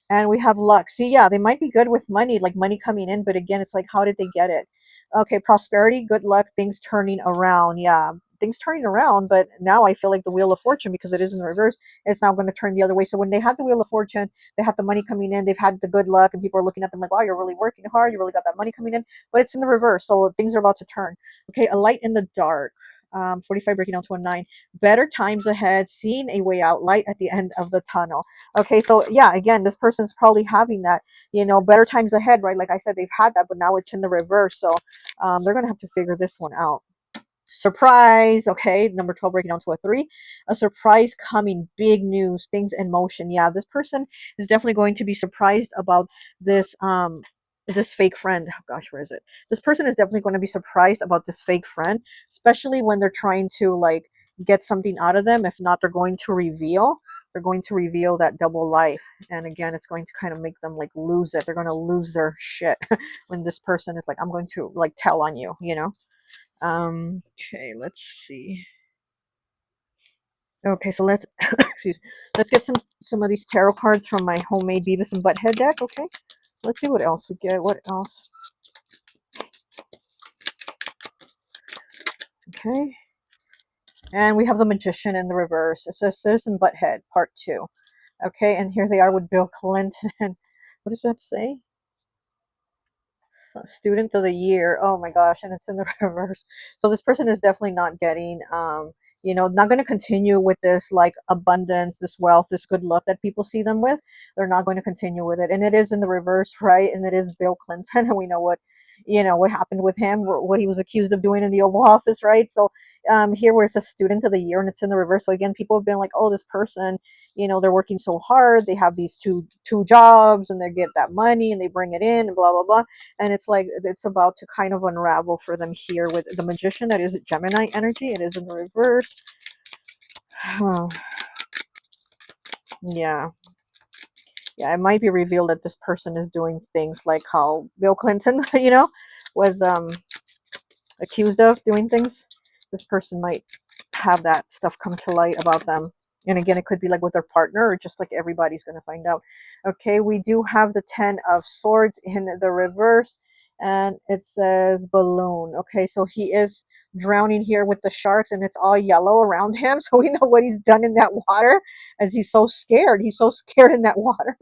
And we have luck. See, yeah, they might be good with money, like money coming in, but again, it's like, how did they get it? Okay, prosperity, good luck, things turning around. Yeah, things turning around, but now I feel like the Wheel of Fortune, because it is in reverse, it's now going to turn the other way. So when they had the Wheel of Fortune, they had the money coming in, they've had the good luck, and people are looking at them like, wow, you're really working hard, you really got that money coming in, but it's in the reverse, so things are about to turn. Okay, a light in the dark. 45 breaking down to a 9. Better times ahead, seeing a way out, light at the end of the tunnel. Okay, so yeah, again, this person's probably having that, you know, better times ahead, right? Like I said, they've had that, but now it's in the reverse. So they're going to have to figure this one out. Surprise. Okay, number 12 breaking down to a 3. A surprise coming, big news, things in motion. Yeah, this person is definitely going to be surprised about this this fake friend. Oh gosh, where is it? This person is definitely going to be surprised about this fake friend, especially when they're trying to like get something out of them. If not, they're going to reveal that double life. And again, it's going to kind of make them like lose it. They're going to lose their shit when this person is like, I'm going to like tell on you, you know? Okay, let's see. Okay, so let's excuse. Let's get some of these tarot cards from my homemade Beavis and Butthead deck. Okay, let's see what else we get. What else? Okay, and we have the Magician in the reverse. It says Citizen Butthead Part 2. Okay, and here they are with Bill Clinton. What does that say? Student of the year. Oh my gosh, and it's in the reverse. So this person is definitely not getting not going to continue with this like abundance, this wealth, this good luck that people see them with. They're not going to continue with it. And it is in the reverse, right? And it is Bill Clinton, and we know what happened with him, what he was accused of doing in the Oval Office, right? So here where it's a student of the year and it's in the reverse. So again, people have been like, oh, this person, they're working so hard, they have these two jobs and they get that money and they bring it in and blah blah blah, and it's like it's about to kind of unravel for them here with the Magician. That is Gemini energy. It is in the reverse. Oh, yeah, it might be revealed that this person is doing things like how Bill Clinton was accused of doing things. This person might have that stuff come to light about them. And again, it could be like with their partner or just like everybody's going to find out. Okay, we do have the 10 of Swords in the reverse, and it says balloon. Okay, so he is drowning here with the sharks and it's all yellow around him. So we know what he's done in that water, as he's so scared. He's so scared in that water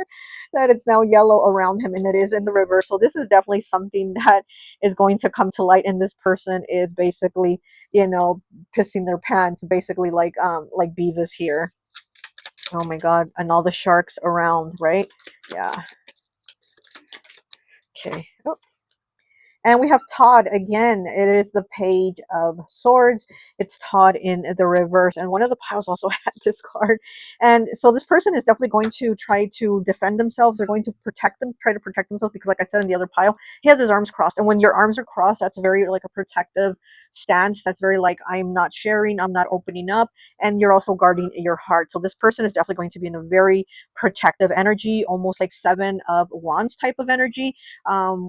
that it's now yellow around him, and it is in the reverse. So this is definitely something that is going to come to light, and this person is basically pissing their pants, basically like Beavis here. Oh my god, and all the sharks around, right? Yeah. Okay. Oh, and we have Todd again. It is the Page of Swords. It's Todd in the reverse. And one of the piles also had this card. And so this person is definitely going to try to defend themselves. They're going to try to protect themselves because, like I said in the other pile, he has his arms crossed. And when your arms are crossed, that's very like a protective stance. That's very like, I'm not sharing, I'm not opening up. And you're also guarding your heart. So this person is definitely going to be in a very protective energy, almost like Seven of Wands type of energy,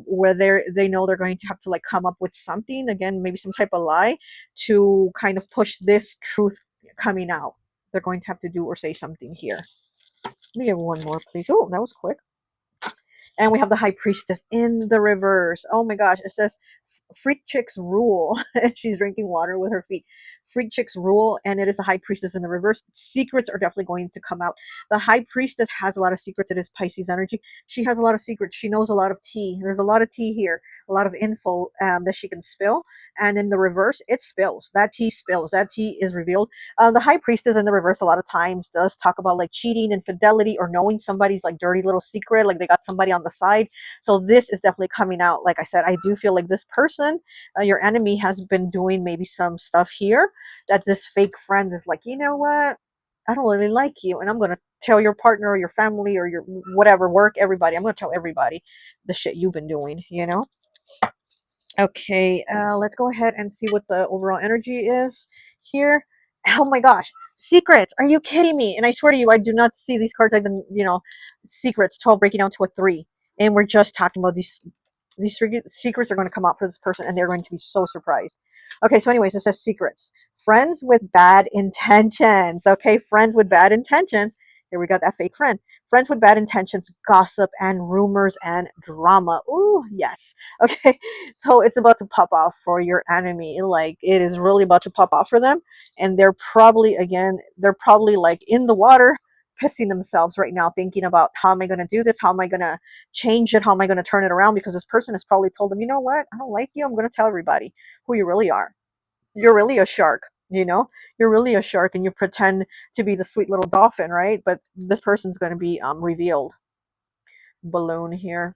where they know they're going to have to like come up with something, again, maybe some type of lie to kind of push this truth coming out. They're going to have to do or say something here. Let me get one more, please. Oh, that was quick. And we have the High Priestess in the reverse. Oh my gosh, it says Freak Chicks rule. She's drinking water with her feet. Freak Chicks rule, and it is the High Priestess in the reverse. Secrets are definitely going to come out. The High Priestess has a lot of secrets. It is Pisces energy. She has a lot of secrets. She knows a lot of tea. There's a lot of tea here, a lot of info that she can spill. And in the reverse, it spills. That tea spills. That tea is revealed. The High Priestess in the reverse a lot of times does talk about like cheating, infidelity, or knowing somebody's like dirty little secret, like they got somebody on the side. So this is definitely coming out. Like I said, I do feel like this person, your enemy, has been doing maybe some stuff here that this fake friend is like, you know what? I don't really like you, and I'm going to tell your partner or your family or your whatever, work, everybody. I'm going to tell everybody the shit you've been doing. Okay, let's go ahead and see what the overall energy is here. Oh my gosh, secrets! Are you kidding me? And I swear to you, I do not see these cards. I've been, secrets, 12 breaking down to a 3, and we're just talking about these secrets are going to come out for this person, and they're going to be so surprised. Okay, so anyways, it says secrets. Friends with bad intentions. Okay, friends with bad intentions. Here we got that fake friend. Friends with bad intentions, gossip, and rumors and drama. Ooh, yes. Okay, so it's about to pop off for your enemy. Like, it is really about to pop off for them. And they're probably like in the water, pissing themselves right now, thinking about, how am I going to do this? How am I going to change it? How am I going to turn it around? Because this person has probably told them, you know what? I don't like you. I'm going to tell everybody who you really are. You're really a shark. You're really a shark, and you pretend to be the sweet little dolphin, right? But this person's going to be revealed. Balloon here.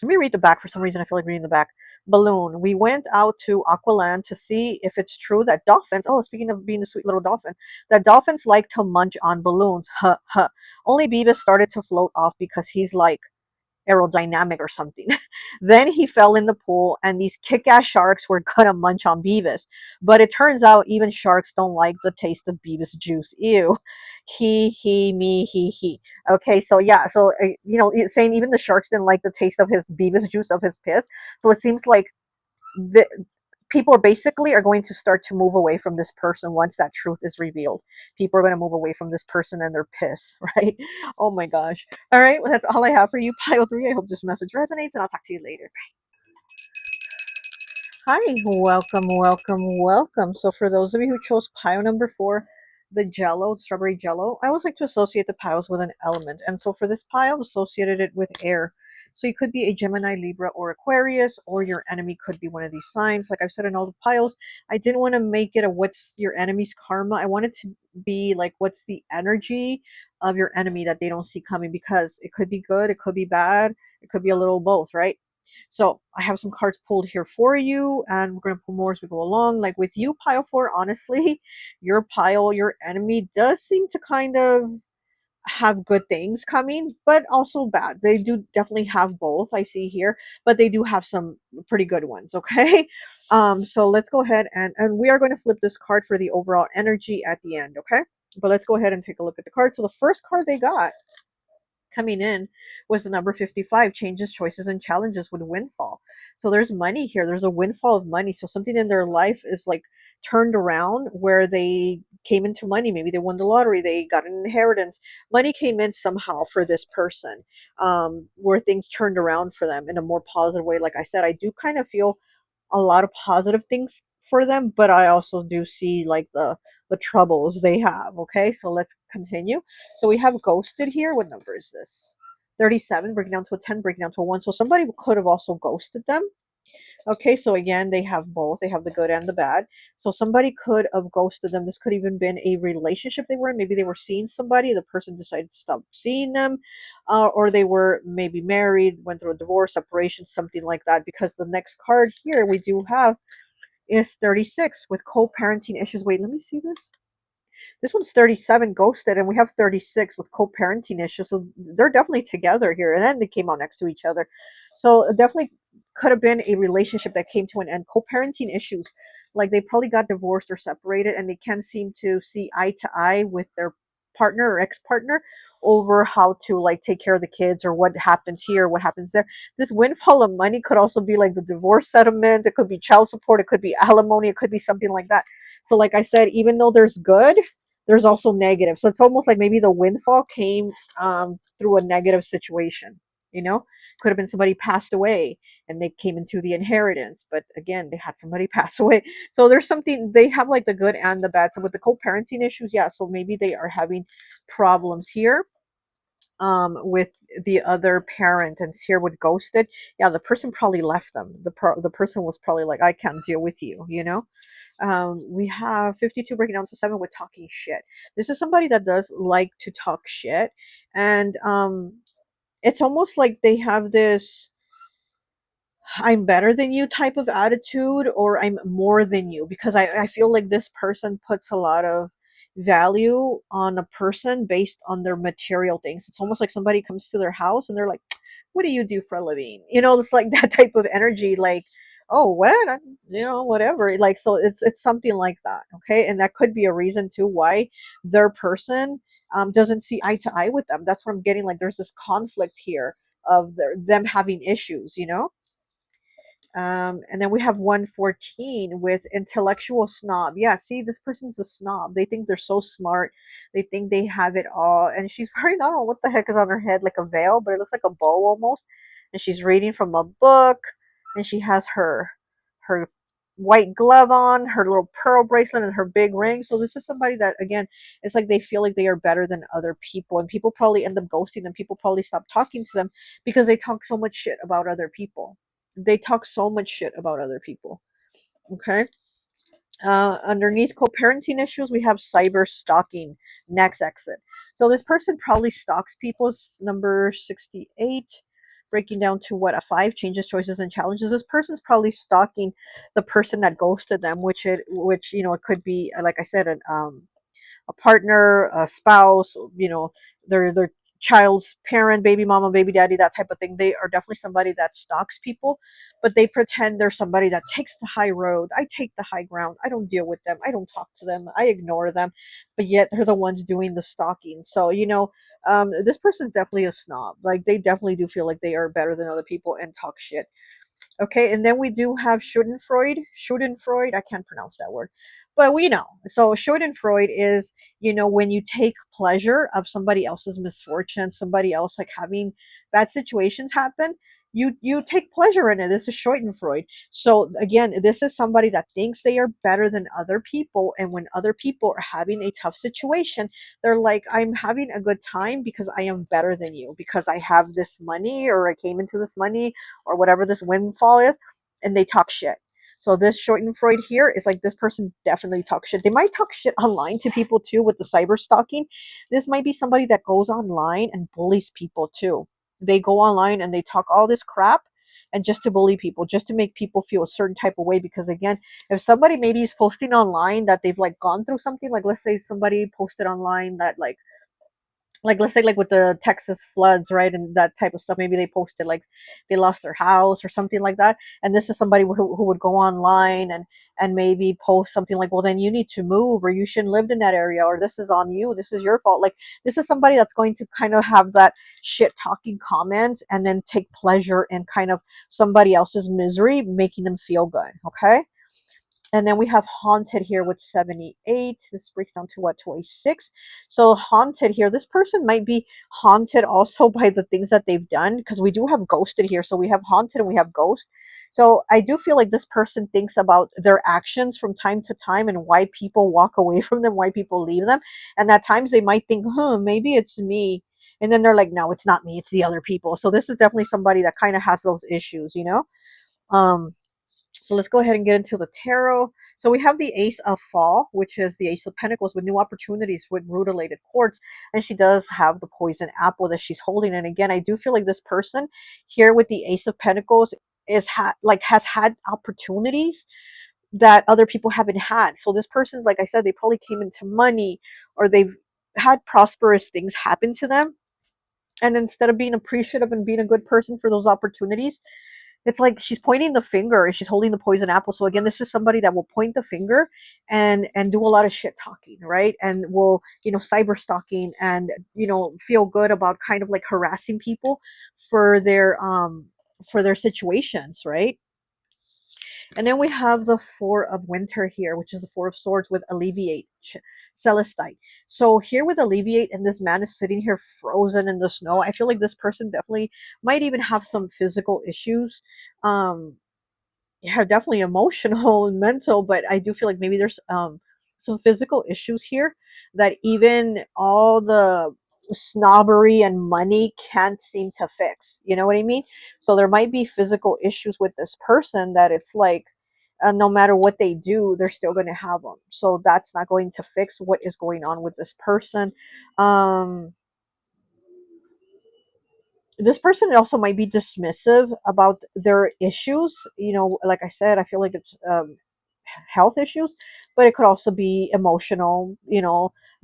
Let me read the back. For some reason, I feel like reading the back. Balloon. We went out to Aqualand to see if it's true that dolphins, oh, speaking of being a sweet little dolphin, that dolphins like to munch on balloons. Huh, huh. Only Beavis started to float off because he's like aerodynamic or something. Then he fell in the pool, and these kick-ass sharks were gonna munch on Beavis. But it turns out even sharks don't like the taste of Beavis juice. Ew. He, me, he. Okay, so yeah, so saying even the sharks didn't like the taste of his Beavis juice, of his piss. So it seems like the people are basically are going to start to move away from this person once that truth is revealed. People are going to move away from this person and their piss, right? Oh my gosh. All right, well, that's all I have for you, pile 3. I hope this message resonates, and I'll talk to you later. Hi, welcome, welcome, welcome. So for those of you who chose pile number 4, the jello, strawberry jello, I always like to associate the piles with an element. And so for this pile, associated it with air. So you could be a Gemini, Libra, or Aquarius, or your enemy could be one of these signs. Like I've said in all the piles, I didn't want to make it a what's your enemy's karma. I wanted to be like what's the energy of your enemy that they don't see coming, because it could be good, it could be bad, it could be a little both, right? So I have some cards pulled here for you, and we're going to pull more as we go along. Like with you, pile 4, honestly, your pile, your enemy does seem to kind of have good things coming, but also bad. They do definitely have both, I see here, but they do have some pretty good ones, okay? So let's go ahead and we are going to flip this card for the overall energy at the end, okay? But let's go ahead and take a look at the card. So the first card they got coming in was the number 55, changes, choices, and challenges with windfall. So there's money here. There's a windfall of money. So something in their life is like turned around where they came into money. Maybe they won the lottery. They got an inheritance. Money came in somehow for this person, where things turned around for them in a more positive way. Like I said, I do kind of feel a lot of positive things for them, but I also do see like the troubles they have. Okay, so let's continue. So we have ghosted here. What number is this? 37, breaking down to a 10, breaking down to a 1. So somebody could have also ghosted them. Okay, so again, they have both. They have the good and the bad. So somebody could have ghosted them. This could even been a relationship they were in. Maybe they were seeing somebody. The person decided to stop seeing them. Or they were maybe married, went through a divorce, separation, something like that. Because the next card here we do have is 36 with co-parenting issues. Wait, let me see this. This one's 37 ghosted, and we have 36 with co-parenting issues. So they're definitely together here. And then they came out next to each other. So it definitely could have been a relationship that came to an end. Co-parenting issues. Like they probably got divorced or separated, and they can't seem to see eye to eye with their partner or ex-partner over how to like take care of the kids, or what happens here, what happens there. This windfall of money could also be like the divorce settlement. It could be child support. It could be alimony. It could be something like that. So like I said, even though there's good, there's also negative. So it's almost like maybe the windfall came through a negative situation. You know, could have been somebody passed away and they came into the inheritance. But again, they had somebody pass away. So there's something, they have like the good and the bad. So with the co-parenting issues, yeah, so maybe they are having problems here with the other parent, and here with ghosted, yeah, the person probably left them. The person was probably like, I can't deal with you, you know. We have 52 breaking down to 7 with talking shit. This is somebody that does like to talk shit, and it's almost like they have this I'm better than you type of attitude, or I'm more than you, because I feel like this person puts a lot of value on a person based on their material things. It's almost like somebody comes to their house and they're like, what do you do for a living? You know, it's like that type of energy, like, oh, what? Whatever. Like, so it's something like that. Okay. And that could be a reason too why their person doesn't see eye to eye with them. That's what I'm getting. Like, there's this conflict here of them having issues, you know? And then we have 114 with intellectual snob. Yeah, see, this person's a snob. They think they're so smart. They think they have it all. And she's wearing, I don't know what the heck is on her head, like a veil, but it looks like a bow almost. And she's reading from a book. And she has her white glove on, her little pearl bracelet, and her big ring. So this is somebody that, again, it's like they feel like they are better than other people. And people probably end up ghosting them. People probably stop talking to them because they talk so much shit about other people. They talk so much shit about other people. Okay. Underneath co-parenting issues, we have cyber stalking. Next exit. So this person probably stalks people. Number 68. breaking down to what, a 5, changes, choices, and challenges. This person's probably stalking the person that ghosted them, which it could be, like I said, a partner, a spouse, their child's parent, baby mama, baby daddy, that type of thing. They are definitely somebody that stalks people, but they pretend they're somebody that takes the high road. I take the high ground. I don't deal with them. I don't talk to them. I ignore them, but yet they're the ones doing the stalking. So, this person's definitely a snob. Like, they definitely do feel like they are better than other people and talk shit. Okay, and then we do have Schadenfreude. Schadenfreude, I can't pronounce that word, but we know. So Schadenfreude is, when you take pleasure of somebody else's misfortune, somebody else like having bad situations happen. You take pleasure in it. This is Schadenfreude. So again, this is somebody that thinks they are better than other people, and when other people are having a tough situation, they're like, I'm having a good time because I am better than you, because I have this money, or I came into this money, or whatever this windfall is, and they talk shit. So this Schadenfreude here is like, this person definitely talks shit. They might talk shit online to people too with the cyber stalking. This might be somebody that goes online and bullies people too. They go online and they talk all this crap, and just to bully people, just to make people feel a certain type of way. Because again, if somebody maybe is posting online that they've like gone through something, like let's say somebody posted online that like let's say like with the Texas floods, right, and that type of stuff. Maybe they posted like they lost their house or something like that, and this is somebody who would go online and maybe post something like, well, then you need to move, or you shouldn't live in that area, or this is on you, this is your fault. Like, this is somebody that's going to kind of have that shit talking comments and then take pleasure in kind of somebody else's misery, making them feel good. Okay. And then we have haunted here with 78. This breaks down to what, to a 6. So haunted here, this person might be haunted also by the things that they've done, because we do have ghosted here. So we have haunted and we have ghost. So I do feel like this person thinks about their actions from time to time, and why people walk away from them, why people leave them. And at times they might think, maybe it's me. And then they're like, no, it's not me, it's the other people. So this is definitely somebody that kind of has those issues. Um, so let's go ahead and get into the tarot. So we have the Ace of Fall, which is the Ace of Pentacles with new opportunities with rutilated quartz. And she does have the poison apple that she's holding. And again, I do feel like this person here with the Ace of Pentacles has had opportunities that other people haven't had. So this person, like I said, they probably came into money, or they've had prosperous things happen to them. And instead of being appreciative and being a good person for those opportunities, it's like she's pointing the finger and she's holding the poison apple. So again, this is somebody that will point the finger and do a lot of shit talking, right? And will, cyber stalking, and feel good about kind of like harassing people for their situations, right? And then we have the Four of Winter here, which is the Four of Swords with Alleviate, Celestite. So here with Alleviate, and this man is sitting here frozen in the snow. I feel like this person definitely might even have some physical issues. Um, yeah, definitely emotional and mental, but I do feel like maybe there's some physical issues here that even all the snobbery and money can't seem to fix. You know what I mean? So there might be physical issues with this person that it's like, no matter what they do, they're still going to have them. So that's not going to fix what is going on with this person. Um, this person also might be dismissive about their issues. Like I said, I feel like it's health issues, but it could also be emotional,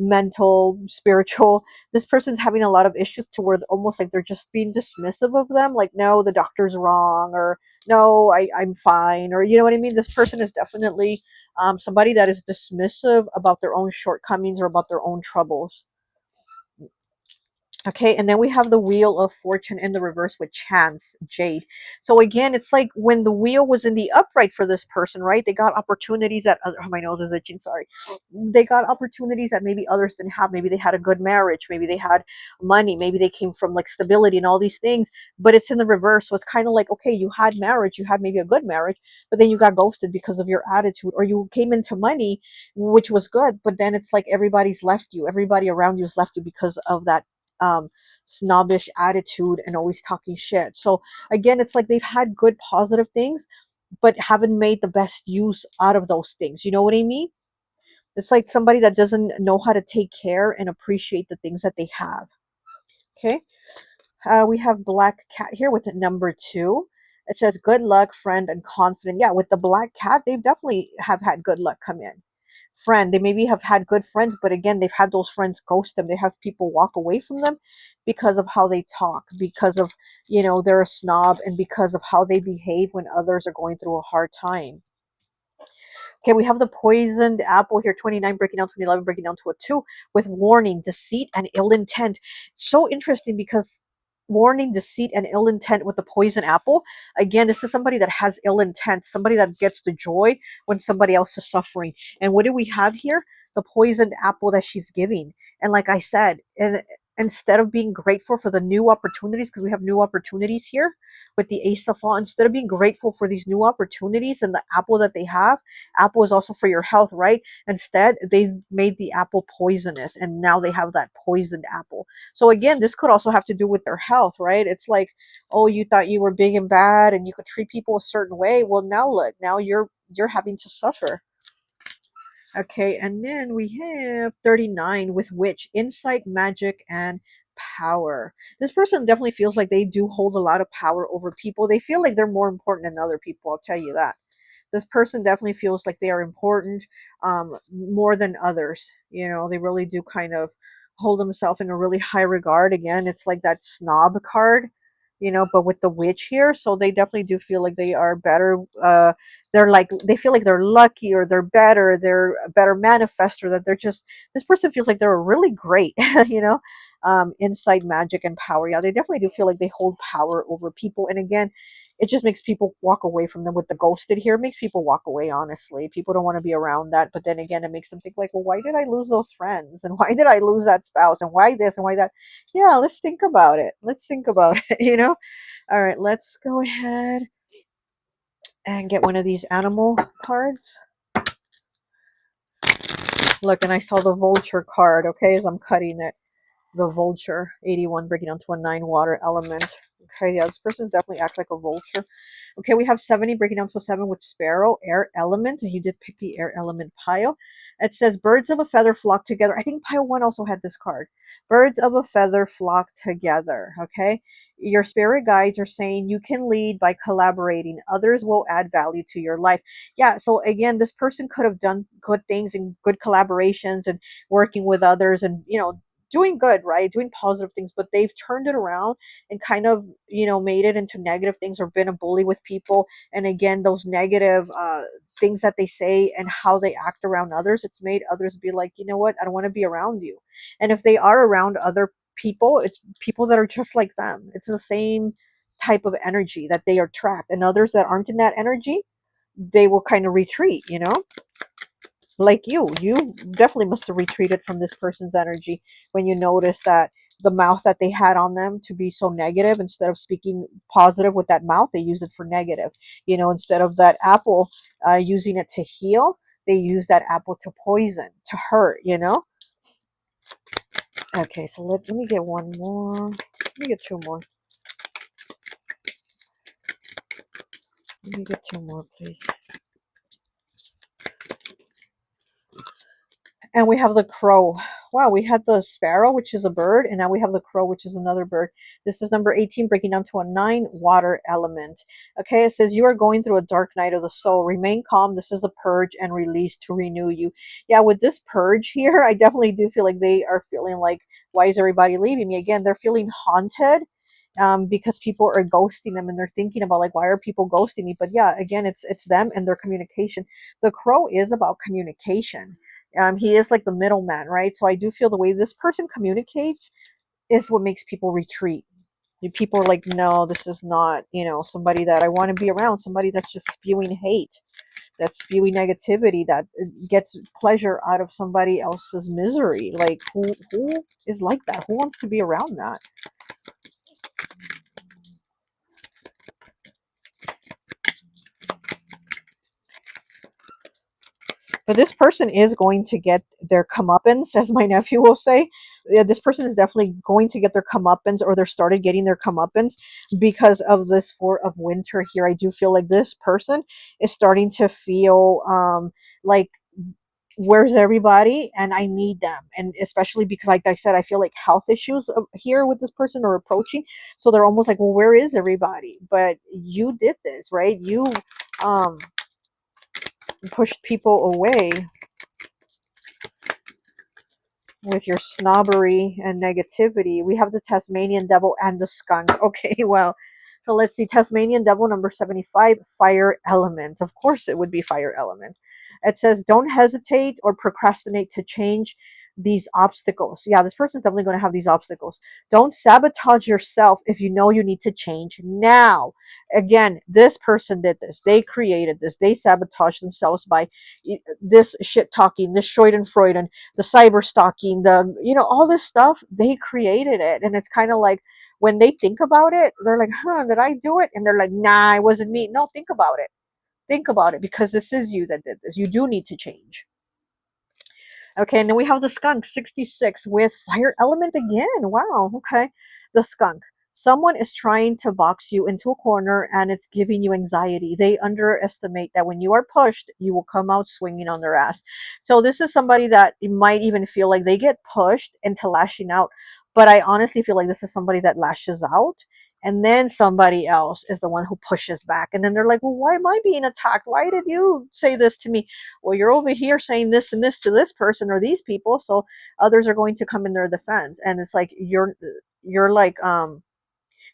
mental, spiritual. This person's having a lot of issues to where almost like they're just being dismissive of them. Like, no, the doctor's wrong, or no, I'm fine, or you know what I mean? This person is definitely somebody that is dismissive about their own shortcomings or about their own troubles. Okay, and then we have the Wheel of Fortune in the reverse with Chance, Jade. So again, it's like when the wheel was in the upright for this person, right? They got opportunities that other, oh, my nose is itching, sorry. They got opportunities that maybe others didn't have. Maybe they had a good marriage. Maybe they had money. Maybe they came from like stability and all these things, but it's in the reverse. So it's kind of like, okay, you had marriage, you had maybe a good marriage, but then you got ghosted because of your attitude, or you came into money, which was good, but then it's like everybody's left you. Everybody around you has left you because of that snobbish attitude and always talking shit. So again, it's like they've had good positive things, but haven't made the best use out of those things. You know what I mean? It's like somebody that doesn't know how to take care and appreciate the things that they have. Okay. We have black cat here with the number 2. It says good luck, friend, and confident. Yeah, with the black cat, they definitely have had good luck come in. Friend, they maybe have had good friends, but again, they've had those friends ghost them. They have people walk away from them because of how they talk, because of, they're a snob, and because of how they behave when others are going through a hard time. Okay, we have the poisoned apple here, 29 breaking down to an 11, breaking down to a 2, with warning, deceit, and ill intent. So interesting because warning, deceit, and ill intent with the poison apple. Again, this is somebody that has ill intent, somebody that gets the joy when somebody else is suffering. And what do we have here? The poisoned apple that she's giving. And like I said, instead of being grateful for the new opportunities, because we have new opportunities here with the Ace of Fall, instead of being grateful for these new opportunities and the apple that they have, apple is also for your health, right? Instead, they've made the apple poisonous, and now they have that poisoned apple. So again, this could also have to do with their health, right? It's like, oh, you thought you were big and bad and you could treat people a certain way. Well, now look, now you're having to suffer. Okay, and then we have 39 with witch, insight, magic, and power. This person definitely feels like they do hold a lot of power over people. They feel like they're more important than other people, I'll tell you that. This person definitely feels like they are important, more than others. They really do kind of hold themselves in a really high regard. Again, it's like that snob card, but with the witch here. So they definitely do feel like they are better. They're like, they feel like they're lucky, or they're a better manifester, that they're just, this person feels like they're really great, insight, magic, and power. Yeah, they definitely do feel like they hold power over people. And again, it just makes people walk away from them with the ghosted here. It makes people walk away, honestly. People don't want to be around that. But then again, it makes them think like, well, why did I lose those friends? And why did I lose that spouse? And why this and why that? Yeah, let's think about it. Let's think about it. All right, let's go ahead and get one of these animal cards. Look, and I saw the vulture card, okay, as I'm cutting it. The vulture, 81, breaking down to a 9, water element. Okay, yeah, this person definitely acts like a vulture. Okay, we have 70, breaking down to a 7 with sparrow, air element, and you did pick the air element pile. It says birds of a feather flock together. I think pile 1 also had this card. Birds of a feather flock together. Okay, your spirit guides are saying you can lead by collaborating. Others will add value to your life. Yeah, so again, this person could have done good things and good collaborations and working with others, and doing good, right? Doing positive things, but they've turned it around and kind of, made it into negative things, or been a bully with people. And again, those negative things that they say and how they act around others, it's made others be like, you know what? I don't want to be around you. And if they are around other people, it's people that are just like them. It's the same type of energy that they attract. And others that aren't in that energy, they will kind of retreat. Like you definitely must have retreated from this person's energy when you notice that the mouth that they had on them to be so negative. Instead of speaking positive with that mouth, they use it for negative. Instead of that apple using it to heal, they use that apple to poison, to hurt. Okay, so let me get one more. Let me get two more. Let me get two more, please. And we have the crow. Wow, we had the sparrow, which is a bird, and now we have the crow, which is another bird. This is number 18, breaking down to a 9, water element. Okay, it says you are going through a dark night of the soul. Remain calm. This is a purge and release to renew you. Yeah, with this purge here, I definitely do feel like they are feeling like, why is everybody leaving me? Again, they're feeling haunted. Because people are ghosting them, and they're thinking about like, why are people ghosting me? But yeah, again, it's them and their communication. The crow is about communication. He is like the middleman, right? So I do feel the way this person communicates is what makes people retreat. People are like, no, this is not, somebody that I want to be around. Somebody that's just spewing hate, that's spewing negativity, that gets pleasure out of somebody else's misery. Like, who is like that? Who wants to be around that? But this person is going to get their comeuppance, as my nephew will say. Yeah, this person is definitely going to get their comeuppance, or they're started getting their comeuppance because of this Four of Winter here. I do feel like this person is starting to feel like where's everybody, and I need them. And especially because, like I said, I feel like health issues here with this person are approaching, so they're almost like, well, where is everybody? But you did this, right? You um pushed people away with your snobbery and negativity. We have the Tasmanian devil and the skunk. Okay, well, so let's see. Tasmanian devil number 75, fire element. Of course, it would be fire element. It says, don't hesitate or procrastinate to change these obstacles. Yeah, this person's definitely going to have these obstacles. Don't sabotage yourself if you know you need to change now. Again, this person did this. They created this. They sabotaged themselves by this shit talking, this Schadenfreude, the cyber stalking, the, all this stuff. They created it. And it's kind of like, when they think about it, they're like, huh, did I do it? And they're like, nah, it wasn't me. No, think about it. Think about it, because this is you that did this. You do need to change. Okay, and then we have the skunk 66 with fire element again. Wow, okay. The skunk. Someone is trying to box you into a corner and it's giving you anxiety. They underestimate that when you are pushed, you will come out swinging on their ass. So this is somebody that might even feel like they get pushed into lashing out. But I honestly feel like this is somebody that lashes out, and then somebody else is the one who pushes back. And then they're like, well, why am I being attacked? Why did you say this to me? Well, you're over here saying this and this to this person or these people, so others are going to come in their defense. And it's like you're like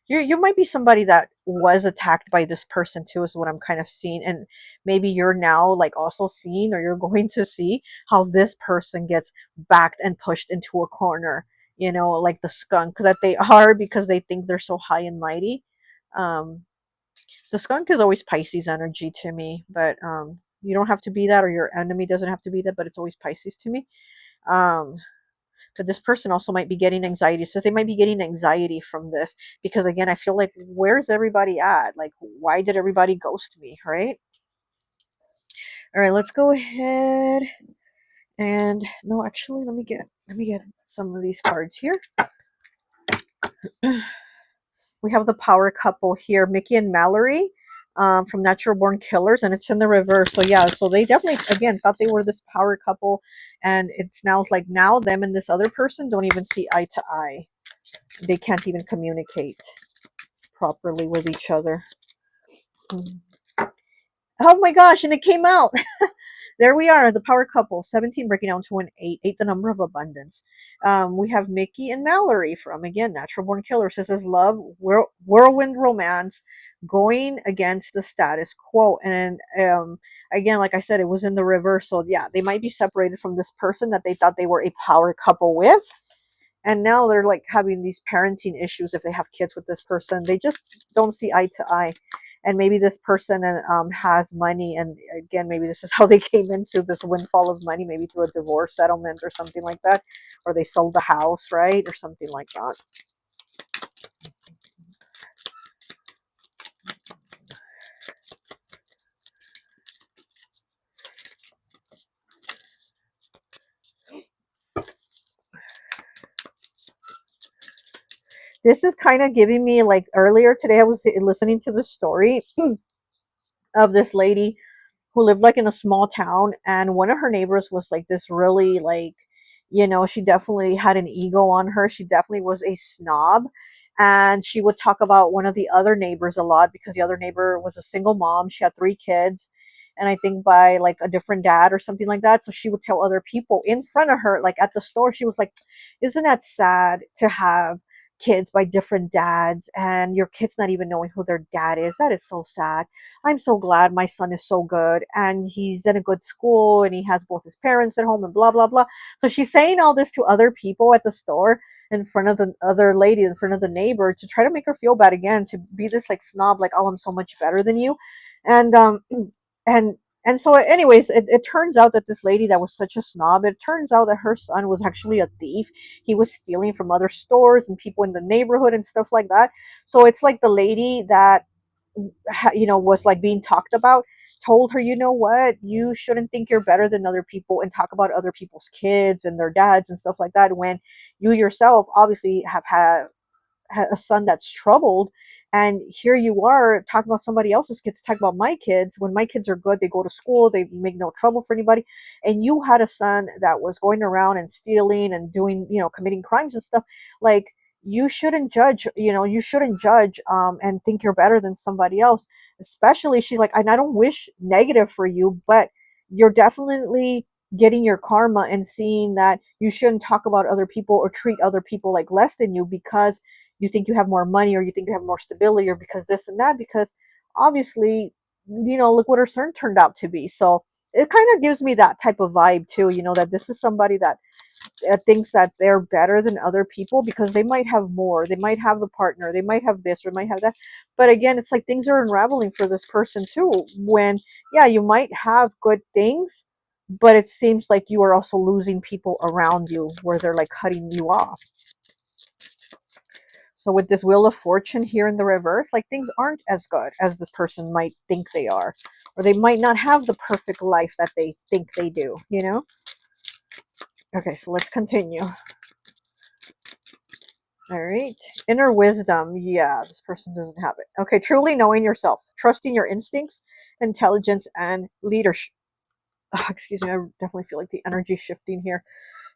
you might be somebody that was attacked by this person too, is what I'm kind of seeing. And maybe you're now like also seeing, or you're going to see how this person gets backed and pushed into a corner, like the skunk that they are, because they think they're so high and mighty. um the skunk is always Pisces energy to me, but you don't have to be that, or your enemy doesn't have to be that, but it's always Pisces to me. Um, but this person also might be getting anxiety. So they might be getting anxiety from this, because again, I feel like, where's everybody at? Like, why did everybody ghost me, right? All right, let's go ahead and no, actually, let me get some of these cards here. We have the power couple here, Mickey and Mallory, from Natural Born Killers, and it's in the reverse. So yeah, so they definitely, again, thought they were this power couple, and it's now like, now them and this other person don't even see eye to eye. They can't even communicate properly with each other. Oh my gosh, and it came out. There we are, the power couple, 17 breaking down to an 8, 8 the number of abundance. We have Mickey and Mallory from, again, Natural Born Killers. This is love, whirlwind romance, going against the status quo. And again, like I said, it was in the reverse. So yeah, they might be separated from this person that they thought they were a power couple with. And now they're like having these parenting issues if they have kids with this person. They just don't see eye to eye. And maybe this person has money, and again, maybe this is how they came into this windfall of money, maybe through a divorce settlement or something like that, or they sold the house, right, or something like that. This is kind of giving me, like, earlier today I was listening to the story of this lady who lived like in a small town, and one of her neighbors was like this really, like, she definitely had an ego on her. She definitely was a snob, and she would talk about one of the other neighbors a lot, because the other neighbor was a single mom. She had 3 kids, and I think by like a different dad or something like that. So she would tell other people in front of her, like at the store, she was like, isn't that sad to have kids by different dads, and your kids not even knowing who their dad is? That is so sad. I'm so glad my son is so good, and he's in a good school, and he has both his parents at home, and blah blah blah. So she's saying all this to other people at the store, in front of the other lady, in front of the neighbor, to try to make her feel bad again, to be this like snob, like, oh, I'm so much better than you. And and and so anyways, it turns out that this lady that was such a snob, it turns out that her son was actually a thief. He was stealing from other stores and people in the neighborhood and stuff like that. So it's like the lady that was like being talked about told her, you know what, you shouldn't think you're better than other people and talk about other people's kids and their dads and stuff like that, when you yourself obviously have had a son that's troubled, And here you are talking about somebody else's kids, talking about my kids. When my kids are good, they go to school, they make no trouble for anybody. And you had a son that was going around and stealing and doing, committing crimes and stuff. Like, you shouldn't judge, you shouldn't judge and think you're better than somebody else. Especially, she's like, and I don't wish negative for you, but you're definitely getting your karma and seeing that you shouldn't talk about other people or treat other people like less than you because you think you have more money or you think you have more stability or because this and that, because obviously, look what her son turned out to be. So it kind of gives me that type of vibe too, that this is somebody that thinks that they're better than other people because they might have more, they might have the partner, they might have this or might have that. But again, it's like things are unraveling for this person too, when yeah, you might have good things, but it seems like you are also losing people around you where they're like cutting you off. So with this Wheel of Fortune here in the reverse, like things aren't as good as this person might think they are, or they might not have the perfect life that they think they do. Okay, so let's continue. All right. Inner wisdom. Yeah, this person doesn't have it. Okay, truly knowing yourself, trusting your instincts, intelligence, and leadership. Excuse me, I definitely feel like the energy shifting here.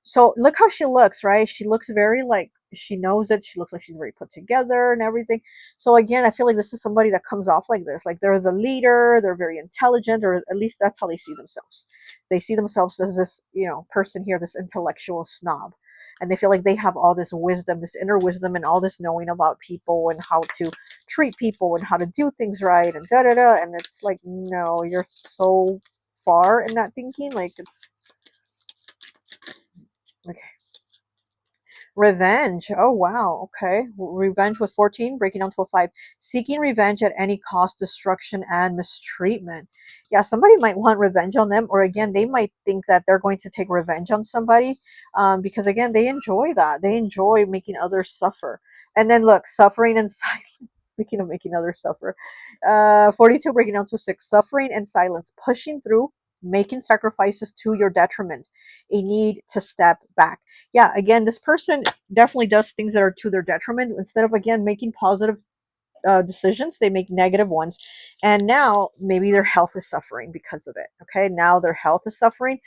So look how she looks, right? She looks very like she knows it. She looks like she's very put together and everything. So again, I feel like this is somebody that comes off like this. Like they're the leader, they're very intelligent, or at least that's how they see themselves. They see themselves as this, person here, this intellectual snob. And they feel like they have all this wisdom, this inner wisdom, and all this knowing about people and how to treat people and how to do things right and da da da. And it's like, no, you're so far in that thinking. Like it's okay. Revenge. Oh, wow. Okay. Revenge with 14, breaking down to a 5. Seeking revenge at any cost, destruction, and mistreatment. Yeah, somebody might want revenge on them, or again, they might think that they're going to take revenge on somebody because, again, they enjoy that. They enjoy making others suffer. And then look, suffering and silence. Speaking of making others suffer, 42, breaking down to 6. Suffering and silence, pushing through, making sacrifices to your detriment, a need to step back. Yeah, again, this person definitely does things that are to their detriment. Instead of, again, making positive decisions, they make negative ones. And now maybe their health is suffering because of it. Okay, now their health is suffering.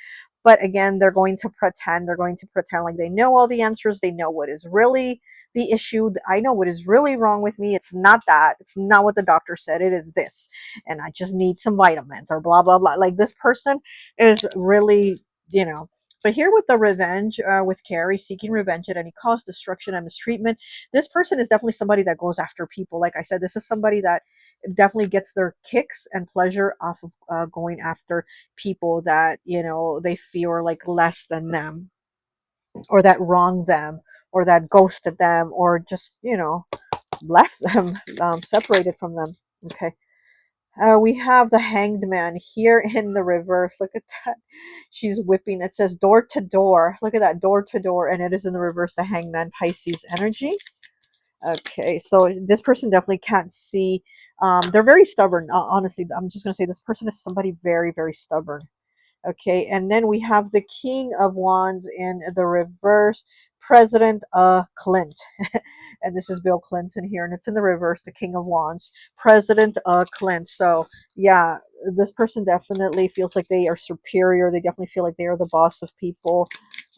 But again, they're going to pretend like they know all the answers. They know what is really the issue. I know what is really wrong with me. It's not that. It's not what the doctor said. It is this. And I just need some vitamins or blah, blah, blah. Like this person is really, but here with the revenge, with Carrie, seeking revenge at any cost, destruction, and mistreatment, this person is definitely somebody that goes after people. Like I said, this is somebody that definitely gets their kicks and pleasure off of going after people that they feel are like less than them, or that wronged them, or that ghosted them, or just left them, separated from them. Okay. We have the Hanged Man here in the reverse. Look at that. She's whipping. It says door to door. Look at that, door to door. And it is in the reverse, the Hangman Pisces energy. Okay, so this person definitely can't see. They're very stubborn. Honestly, I'm just going to say this person is somebody very, very stubborn. Okay, and then we have the King of Wands in the reverse, President Clint. And this is Bill Clinton here, and it's in the reverse, the King of Wands, President Clint. So, yeah, this person definitely feels like they are superior. They definitely feel like they are the boss of people.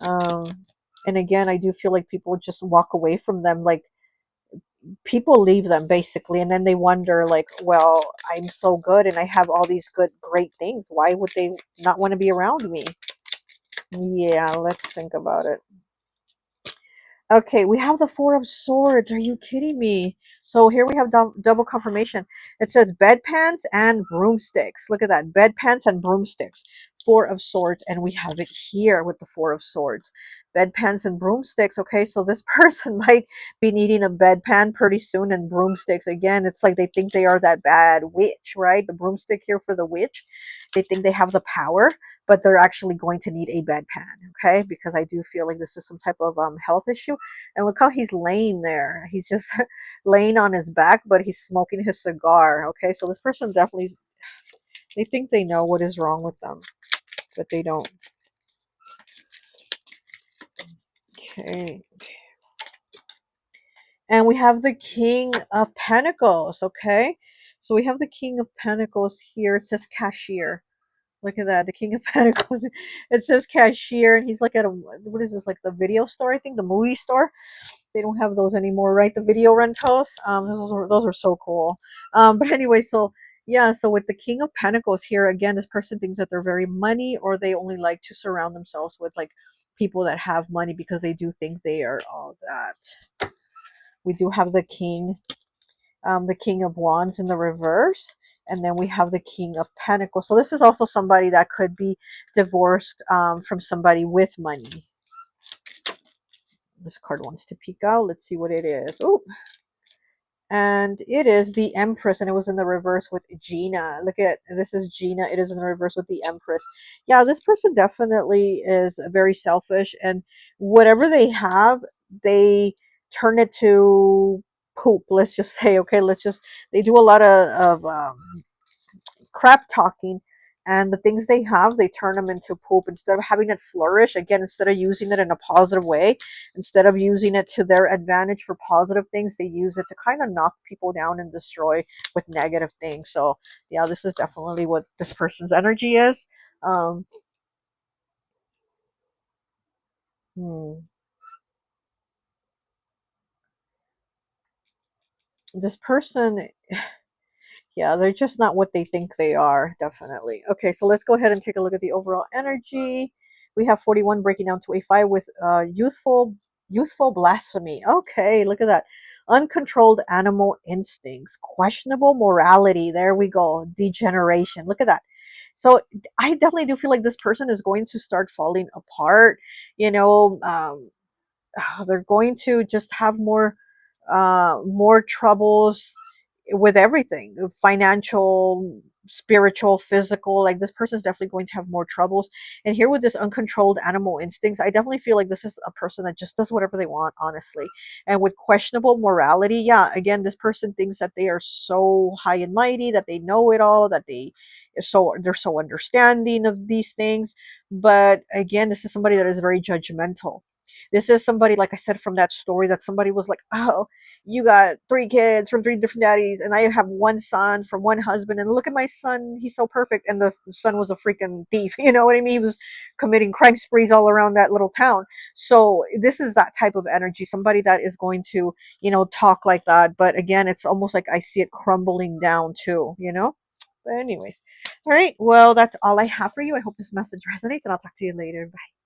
And again, I do feel like people just walk away from them. Like, people leave them basically, and then they wonder like, well, I'm so good and I have all these great things, why would they not want to be around me? Yeah, let's think about it. Okay, we have the Four of Swords. Are you kidding me? So here we have double confirmation. It says bedpans and broomsticks. Look at that. Bedpans and broomsticks. Four of Swords. And we have it here with the Four of Swords. Bedpans and broomsticks. Okay, so this person might be needing a bedpan pretty soon, and broomsticks. Again, it's like they think they are that bad witch, right? The broomstick here for the witch. They think they have the power, but they're actually going to need a bedpan, okay? Because I do feel like this is some type of health issue. And look how he's laying there. He's just laying on his back, but he's smoking his cigar, okay? So this person definitely, they think they know what is wrong with them, but they don't. Okay. And we have the King of Pentacles, okay? So we have the King of Pentacles here. It says cashier. Look at that, the King of Pentacles. It says cashier, and he's like at a, what is this, like the video store, I think, the movie store. They don't have those anymore, right? The video rentals. Those are so cool. But anyway, so yeah, so with the King of Pentacles here, again, this person thinks that they're very money, or they only like to surround themselves with like people that have money because they do think they are all that. We do have the King of Wands in the reverse, and then we have the King of Pentacles. So this is also somebody that could be divorced from somebody with money. This card wants to peek out. Let's see what it is. Oh, and it is the Empress, and it was in the reverse with Gina. Look at this, is Gina. It is in the reverse with the Empress. Yeah, this person definitely is very selfish, and whatever they have, they turn it to poop. Let's just say, okay, they do a lot of crap talking, and the things they have, they turn them into poop. Instead of having it flourish, again, instead of using it in a positive way, instead of using it to their advantage for positive things, they use it to kind of knock people down and destroy with negative things. So yeah, this is definitely what this person's energy is. um hmm. This person, yeah, they're just not what they think they are, definitely. Okay, so let's go ahead and take a look at the overall energy. We have 41 breaking down to a 5 with youthful blasphemy. Okay, look at that. Uncontrolled animal instincts, questionable morality. There we go. Degeneration. Look at that. So I definitely do feel like this person is going to start falling apart. You know, they're going to just have more troubles with everything, financial, spiritual, physical. Like this person is definitely going to have more troubles. And here with this uncontrolled animal instincts, I definitely feel like this is a person that just does whatever they want, honestly. And with questionable morality, yeah, again, this person thinks that they are so high and mighty, that they know it all, that they're so understanding of these things. But again, this is somebody that is very judgmental. This is somebody, like I said, from that story, that somebody was like, oh, you got 3 kids from 3 different daddies, and I have one son from one husband, and look at my son, he's so perfect. And the son was a freaking thief. You know what I mean? He was committing crime sprees all around that little town. So this is that type of energy, somebody that is going to, talk like that. But again, it's almost like I see it crumbling down too. But anyways, all right, well, that's all I have for you. I hope this message resonates, and I'll talk to you later. Bye.